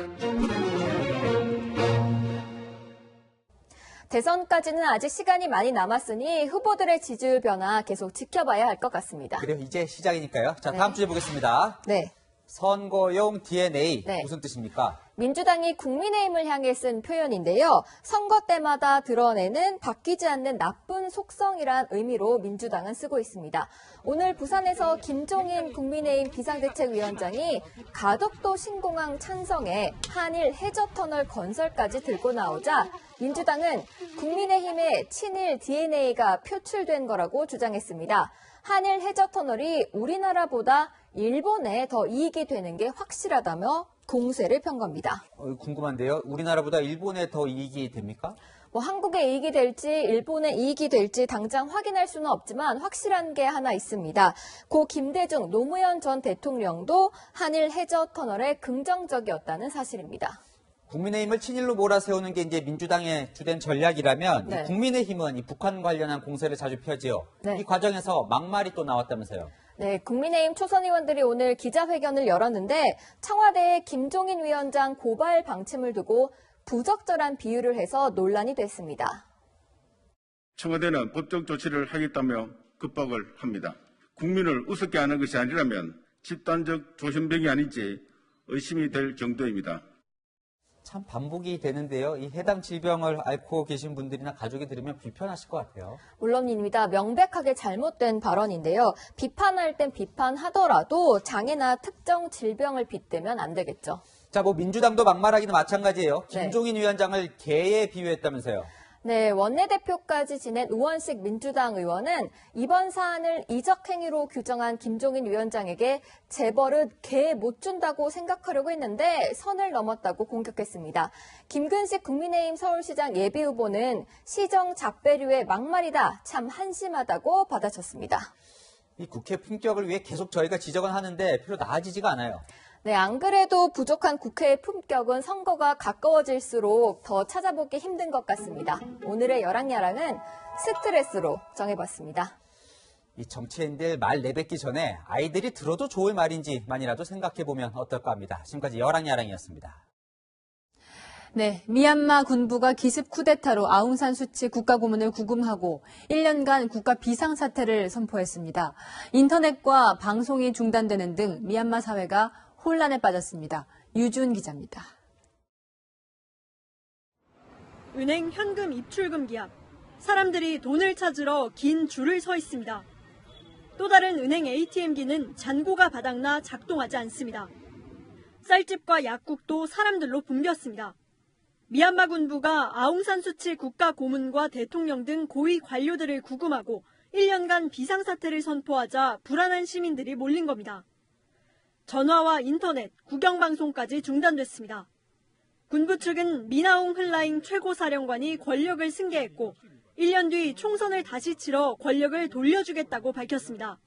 대선까지는 아직 시간이 많이 남았으니 후보들의 지지율 변화 계속 지켜봐야 할 것 같습니다. 그래요. 이제 시작이니까요. 자, 다음 주제 보겠습니다. 네. 선거용 DNA. 네. 무슨 뜻입니까? 민주당이 국민의힘을 향해 쓴 표현인데요. 선거 때마다 드러내는 바뀌지 않는 나쁜 속성이란 의미로 민주당은 쓰고 있습니다. 오늘 부산에서 김종인 국민의힘 비상대책위원장이 가덕도 신공항 찬성에 한일 해저터널 건설까지 들고 나오자 민주당은 국민의힘의 친일 DNA가 표출된 거라고 주장했습니다. 한일 해저터널이 우리나라보다 일본에 더 이익이 되는 게 확실하다며 공세를 편 겁니다. 궁금한데요. 우리나라보다 일본에 더 이익이 됩니까? 한국의 이익이 될지 일본의 이익이 될지 당장 확인할 수는 없지만 확실한 게 하나 있습니다. 고 김대중 노무현 전 대통령도 한일 해저터널에 긍정적이었다는 사실입니다. 국민의힘을 친일로 몰아세우는 게 이제 민주당의 주된 전략이라면 네. 이 국민의힘은 이 북한 관련한 공세를 자주 펴지요. 네. 이 과정에서 막말이 또 나왔다면서요. 네, 국민의힘 초선 의원들이 오늘 기자회견을 열었는데 청와대의 김종인 위원장 고발 방침을 두고 부적절한 비유를 해서 논란이 됐습니다. 청와대는 법적 조치를 하겠다며 급박을 합니다. 국민을 우습게 하는 것이 아니라면 집단적 조현병이 아닌지 의심이 될 정도입니다. 참 반복이 되는데요. 이 해당 질병을 앓고 계신 분들이나 가족이 들으면 불편하실 것 같아요. 물론입니다. 명백하게 잘못된 발언인데요. 비판할 땐 비판하더라도 장애나 특정 질병을 빗대면 안 되겠죠. 자, 민주당도 막말하기는 마찬가지예요. 네. 김종인 위원장을 개에 비유했다면서요. 네, 원내대표까지 지낸 우원식 민주당 의원은 이번 사안을 이적행위로 규정한 김종인 위원장에게 재벌은 개 못 준다고 생각하려고 했는데 선을 넘었다고 공격했습니다. 김근식 국민의힘 서울시장 예비후보는 시정 작배류의 막말이다, 참 한심하다고 받아쳤습니다. 이 국회 품격을 위해 계속 저희가 지적은 하는데 별로 나아지지가 않아요. 네, 안 그래도 부족한 국회의 품격은 선거가 가까워질수록 더 찾아보기 힘든 것 같습니다. 오늘의 여랑야랑은 스트레스로 정해봤습니다. 이 정치인들 말 내뱉기 전에 아이들이 들어도 좋을 말인지만이라도 생각해보면 어떨까 합니다. 지금까지 여랑야랑이었습니다. 네, 미얀마 군부가 기습 쿠데타로 아웅산 수치 국가고문을 구금하고 1년간 국가 비상사태를 선포했습니다. 인터넷과 방송이 중단되는 등 미얀마 사회가 혼란에 빠졌습니다. 유준 기자입니다. 은행 현금 입출금 기합. 사람들이 돈을 찾으러 긴 줄을 서 있습니다. 또 다른 은행 ATM기는 잔고가 바닥나 작동하지 않습니다. 쌀집과 약국도 사람들로 붐볐습니다. 미얀마 군부가 아웅산 수치 국가 고문과 대통령 등 고위 관료들을 구금하고 1년간 비상사태를 선포하자 불안한 시민들이 몰린 겁니다. 전화와 인터넷, 국영방송까지 중단됐습니다. 군부 측은 미나웅 흘라잉 최고사령관이 권력을 승계했고 1년 뒤 총선을 다시 치러 권력을 돌려주겠다고 밝혔습니다.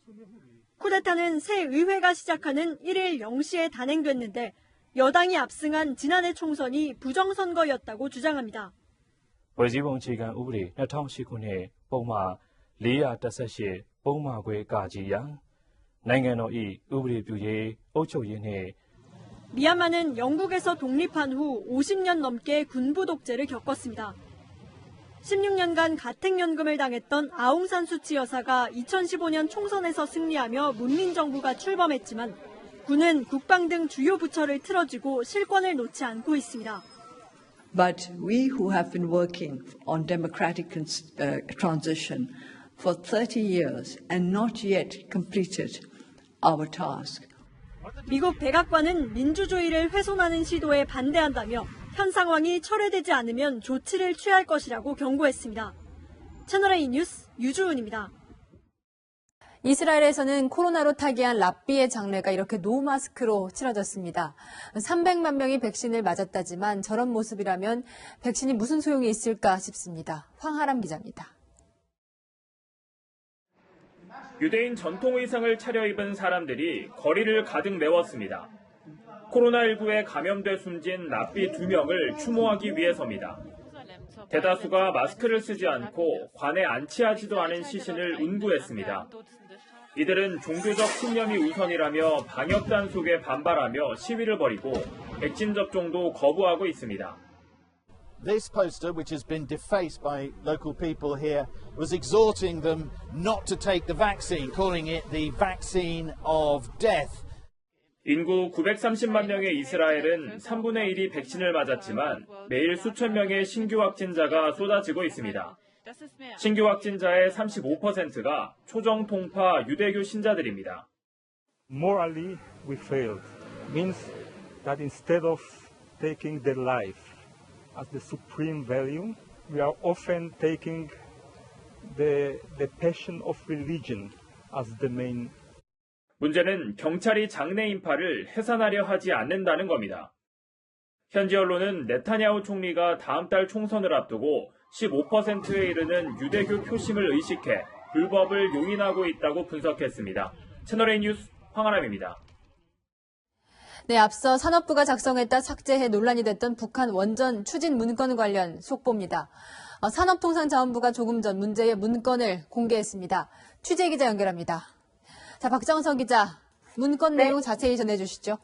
쿠데타는 새 의회가 시작하는 1일 0시에 단행됐는데 여당이 압승한 지난해 총선이 부정선거였다고 주장합니다. ဖွဲ့စည်းပုံအခြေခံဥပဒေ2008ခုနှစ်ပုံမှန်418ပုံမှန်ခွဲကာကြီးရန်နိုင်ငံတော်이ဥပဒေပြုရေးအုပ်ချုပ်ရေးနှင့် 미얀마는 영국에서 독립한 후 50년 넘게 군부 독재를 겪었습니다. 16년간 가택연금을 당했던 아웅산 수치 여사가 2015년 총선에서 승리하며 문민정부가 출범했지만 군은 국방 등 주요 부처를 틀어쥐고 실권을 놓지 않고 있습니다. But we who have been working on democratic transition for 30 years and not yet completed our task. 미국 백악관은 민주주의를 훼손하는 시도에 반대한다며 현 상황이 철회되지 않으면 조치를 취할 것이라고 경고했습니다. 채널A 뉴스 유주은입니다. 이스라엘에서는 코로나로 타기한 랍비의 장례가 이렇게 노마스크로 치러졌습니다. 300만 명이 백신을 맞았다지만 저런 모습이라면 백신이 무슨 소용이 있을까 싶습니다. 황하람 기자입니다. 유대인 전통 의상을 차려입은 사람들이 거리를 가득 메웠습니다. 코로나19에 감염돼 숨진 납비 2명을 추모하기 위해서입니다. 대다수가 마스크를 쓰지 않고 관에 안치하지도 않은 시신을 운구했습니다. 이들은 종교적 신념이 우선이라며 방역 단속에 반발하며 시위를 벌이고 백신 접종도 거부하고 있습니다. This poster, which has been defaced by local people here, was exhorting them not to take the vaccine, calling it the vaccine of death. 인구 930만 명의 이스라엘은 3분의 1이 백신을 맞았지만 매일 수천 명의 신규 확진자가 쏟아지고 있습니다. 신규 확진자의 35%가 초정 통파 유대교 신자들입니다. Morally, we failed. Means that instead of taking their life as the supreme value, we are often taking the passion of religion as the main. 문제는 경찰이 장내 인파를 해산하려 하지 않는다는 겁니다. 현지 언론은 네타냐후 총리가 다음 달 총선을 앞두고 15%에 이르는 유대교 표심을 의식해 불법을 용인하고 있다고 분석했습니다. 채널A 뉴스 황아람입니다. 네, 앞서 산업부가 작성했다 삭제해 논란이 됐던 북한 원전 추진 문건 관련 속보입니다. 산업통상자원부가 조금 전 문제의 문건을 공개했습니다. 취재기자 연결합니다. 자, 박정선 기자, 문건 내용 자세히 전해주시죠.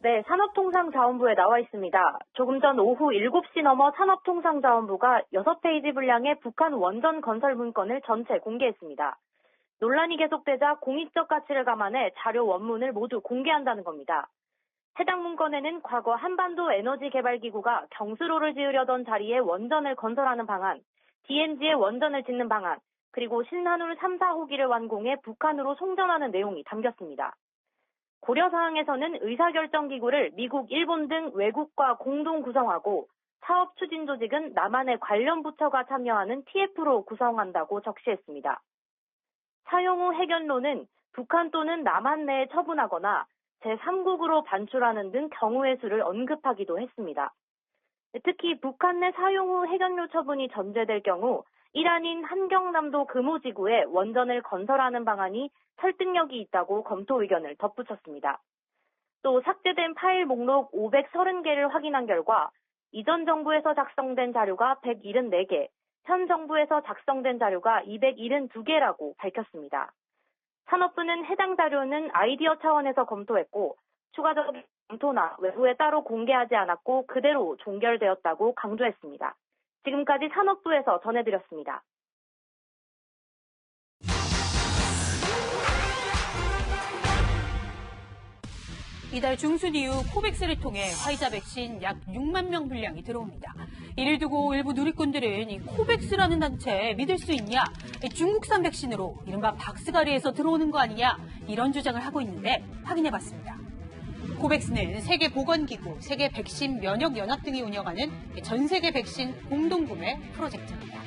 네, 산업통상자원부에 나와 있습니다. 조금 전 오후 7시 넘어 산업통상자원부가 6페이지 분량의 북한 원전 건설 문건을 전체 공개했습니다. 논란이 계속되자 공익적 가치를 감안해 자료 원문을 모두 공개한다는 겁니다. 해당 문건에는 과거 한반도 에너지개발기구가 경수로를 지으려던 자리에 원전을 건설하는 방안, DMZ에 원전을 짓는 방안, 그리고 신한울 3, 4호기를 완공해 북한으로 송전하는 내용이 담겼습니다. 고려사항에서는 의사결정기구를 미국, 일본 등 외국과 공동 구성하고 사업 추진 조직은 남한의 관련 부처가 참여하는 TF로 구성한다고 적시했습니다. 사용 후 해결로는 북한 또는 남한 내에 처분하거나 제3국으로 반출하는 등 경우의 수를 언급하기도 했습니다. 특히 북한 내 사용 후 해결료 처분이 전제될 경우 이란인 한경남도 금호지구에 원전을 건설하는 방안이 설득력이 있다고 검토 의견을 덧붙였습니다. 또 삭제된 파일 목록 530개를 확인한 결과 이전 정부에서 작성된 자료가 174개, 현 정부에서 작성된 자료가 272개라고 밝혔습니다. 산업부는 해당 자료는 아이디어 차원에서 검토했고 추가적인 검토나 외부에 따로 공개하지 않았고 그대로 종결되었다고 강조했습니다. 지금까지 산업부에서 전해드렸습니다. 이달 중순 이후 코백스를 통해 화이자 백신 약 6만 명 분량이 들어옵니다. 이를 두고 일부 누리꾼들은 이 코백스라는 단체 믿을 수 있냐? 중국산 백신으로 이른바 박스가리에서 들어오는 거 아니냐? 이런 주장을 하고 있는데 확인해봤습니다. 코백스는 세계보건기구, 세계백신면역연합 등이 운영하는 전 세계 백신 공동구매 프로젝트입니다.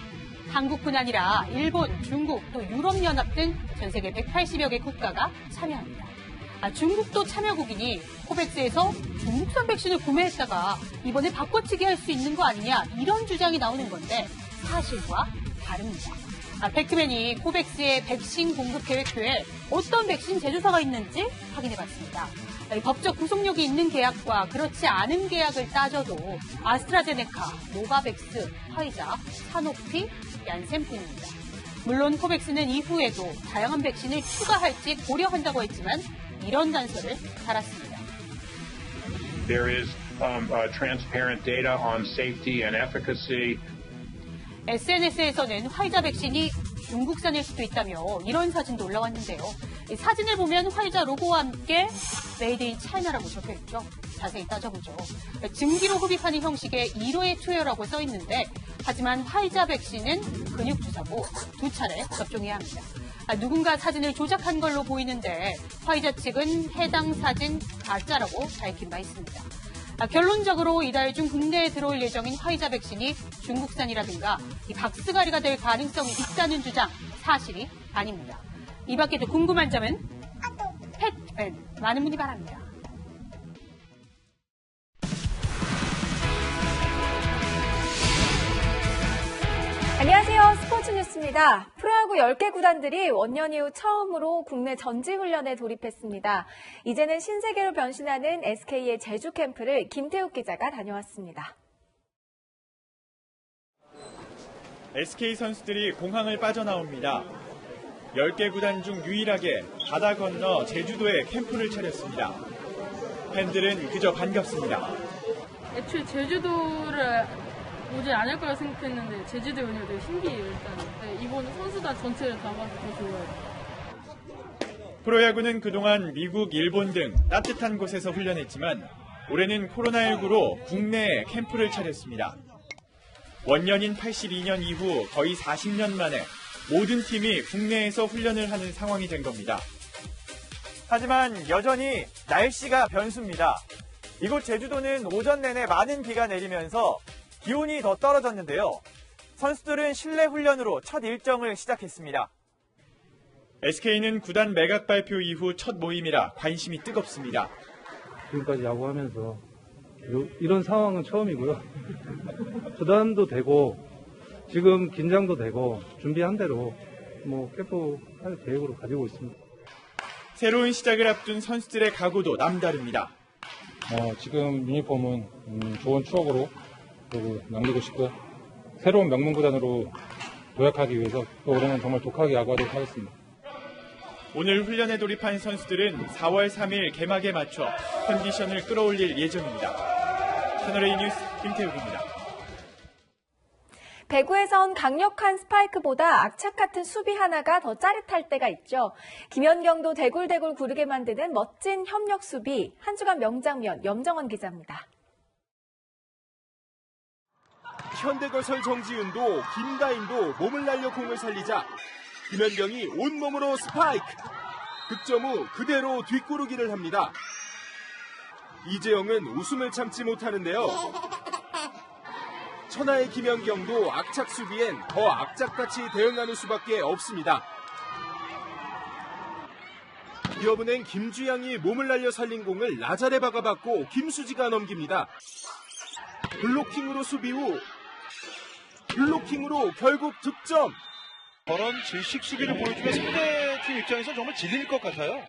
한국뿐 아니라 일본, 중국, 또 유럽연합 등 전 세계 180여 개 국가가 참여합니다. 중국도 참여국이니 코백스에서 중국산 백신을 구매했다가 이번에 바꿔치기 할 수 있는 거 아니냐 이런 주장이 나오는 건데 사실과 다릅니다. 팩트맨이 코백스의 백신 공급 계획표에 어떤 백신 제조사가 있는지 확인해봤습니다. 법적 구속력이 있는 계약과 그렇지 않은 계약을 따져도 아스트라제네카, 노바백스, 화이자, 사노피, 얀센뿐입니다. 물론 코백스는 이후에도 다양한 백신을 추가할지 고려한다고 했지만 이런 단서를 달았습니다. There is transparent data on safety and efficacy. SNS에서는 화이자 백신이 중국산일 수도 있다며 이런 사진도 올라왔는데요. 이 사진을 보면 화이자 로고와 함께 메이드 인 차이나라고 적혀있죠. 자세히 따져보죠. 증기로 흡입하는 형식의 1회 투여라고 써있는데 하지만 화이자 백신은 근육주사고 2차례 접종해야 합니다. 누군가 사진을 조작한 걸로 보이는데 화이자 측은 해당 사진 가짜라고 밝힌 바 있습니다. 결론적으로 이달 중 국내에 들어올 예정인 화이자 백신이 중국산이라든가 이 박스가리가 될 가능성이 있다는 주장 사실이 아닙니다. 이 밖에도 궁금한 점은 팩트맨 많은 분이 바랍니다. 안녕하세요. 이어서 스포츠 뉴스입니다. 프로야구 10개 구단들이 원년 이후 처음으로 국내 전지훈련에 돌입했습니다. 이제는 신세계로 변신하는 SK의 제주 캠프를 김태욱 기자가 다녀왔습니다. SK 선수들이 공항을 빠져나옵니다. 10개 구단 중 유일하게 바다 건너 제주도에 캠프를 차렸습니다. 팬들은 그저 반갑습니다. 애초에 제주도를 오지 않을 거라 생각했는데 제주도에 오니까 되게 신기해요. 일단 이번 선수단 전체를 다 봐서 더 좋아요. 프로야구는 그동안 미국, 일본 등 따뜻한 곳에서 훈련했지만 올해는 코로나19로 국내에 캠프를 차렸습니다. 원년인 82년 이후 거의 40년 만에 모든 팀이 국내에서 훈련을 하는 상황이 된 겁니다. 하지만 여전히 날씨가 변수입니다. 이곳 제주도는 오전 내내 많은 비가 내리면서 기온이 더 떨어졌는데요. 선수들은 실내 훈련으로 첫 일정을 시작했습니다. SK는 구단 매각 발표 이후 첫 모임이라 관심이 뜨겁습니다. 지금까지 야구하면서 이런 상황은 처음이고요. 부담도 되고 지금 긴장도 되고 준비한 대로 캠프 할 계획으로 가지고 있습니다. 새로운 시작을 앞둔 선수들의 각오도 남다릅니다. 지금 유니폼은 좋은 추억으로 남기고 싶고 새로운 명문구단으로 도약하기 위해서 올해는 정말 독하게 야구하도록 하겠습니다. 오늘 훈련에 돌입한 선수들은 4월 3일 개막에 맞춰 컨디션을 끌어올릴 예정입니다. 채널A 뉴스 김태욱입니다. 배구에선 강력한 스파이크보다 악착 같은 수비 하나가 더 짜릿할 때가 있죠. 김연경도 대굴대굴 구르게 만드는 멋진 협력 수비, 한 주간 명장면 염정원 기자입니다. 현대건설 정지윤도 김다인도 몸을 날려 공을 살리자 김연경이 온몸으로 스파이크! 득점 후 그대로 뒷구르기를 합니다. 이재영은 웃음을 참지 못하는데요. 천하의 김연경도 악착 수비엔 더 악착같이 대응하는 수밖에 없습니다. 기업은행 김주양이 몸을 날려 살린 공을 나잘에 박아받고 김수지가 넘깁니다. 블로킹으로 수비 후 블로킹으로 결국 득점. 저런 질식 수비를 보여주면 상대팀 입장에서 정말 질릴 것 같아요.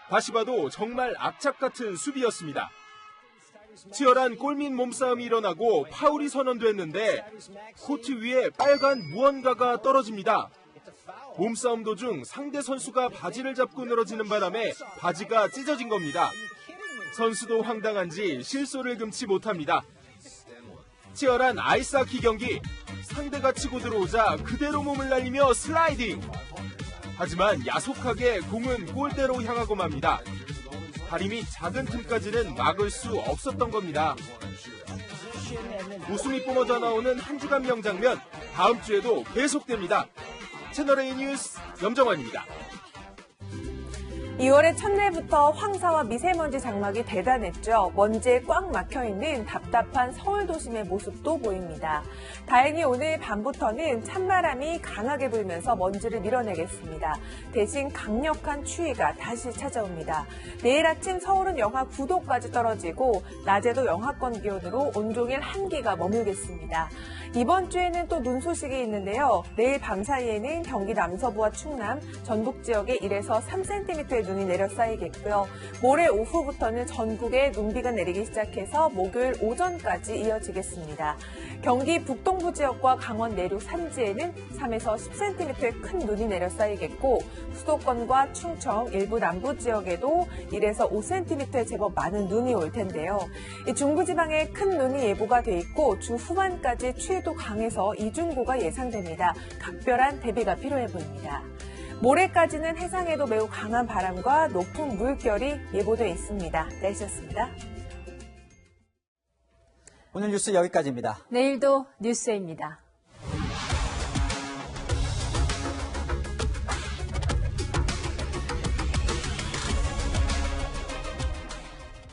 다시 봐도 정말 악착 같은 수비였습니다. 치열한 골밑 몸싸움이 일어나고 파울이 선언됐는데 코트 위에 빨간 무언가가 떨어집니다. 몸싸움 도중 상대 선수가 바지를 잡고 늘어지는 바람에 바지가 찢어진 겁니다. 선수도 황당한지 실소를 금치 못합니다. 치열한 아이스하키 경기, 상대가 치고 들어오자 그대로 몸을 날리며 슬라이딩. 하지만 야속하게 공은 골대로 향하고 맙니다. 다림이 작은 틈까지는 막을 수 없었던 겁니다. 웃음이 뿜어져 나오는 한 주간 명장면, 다음 주에도 계속됩니다. 채널A 뉴스 염정환입니다. 2월의 첫날부터 황사와 미세먼지 장막이 대단했죠. 먼지에 꽉 막혀있는 답답한 서울 도심의 모습도 보입니다. 다행히 오늘 밤부터는 찬바람이 강하게 불면서 먼지를 밀어내겠습니다. 대신 강력한 추위가 다시 찾아옵니다. 내일 아침 서울은 영하 9도까지 떨어지고 낮에도 영하권 기온으로 온종일 한기가 머물겠습니다. 이번 주에는 또 눈 소식이 있는데요. 내일 밤 사이에는 경기 남서부와 충남, 전북 지역에 1에서 3cm의 눈이 내려 쌓이겠고요. 모레 오후부터는 전국에 눈비가 내리기 시작해서 목요일 오전까지 이어지겠습니다. 경기 북동부 지역과 강원 내륙 산지에는 3에서 10cm의 큰 눈이 내려 쌓이겠고 수도권과 충청, 일부 남부 지역에도 1에서 5cm의 제법 많은 눈이 올 텐데요. 중부지방에 큰 눈이 예보가 돼 있고 주 후반까지 추위도 강해서 이중고가 예상됩니다. 각별한 대비가 필요해 보입니다. 모레까지는 해상에도 매우 강한 바람과 높은 물결이 예보돼 있습니다. 날씨였습니다. 오늘 뉴스 여기까지입니다. 내일도 뉴스입니다.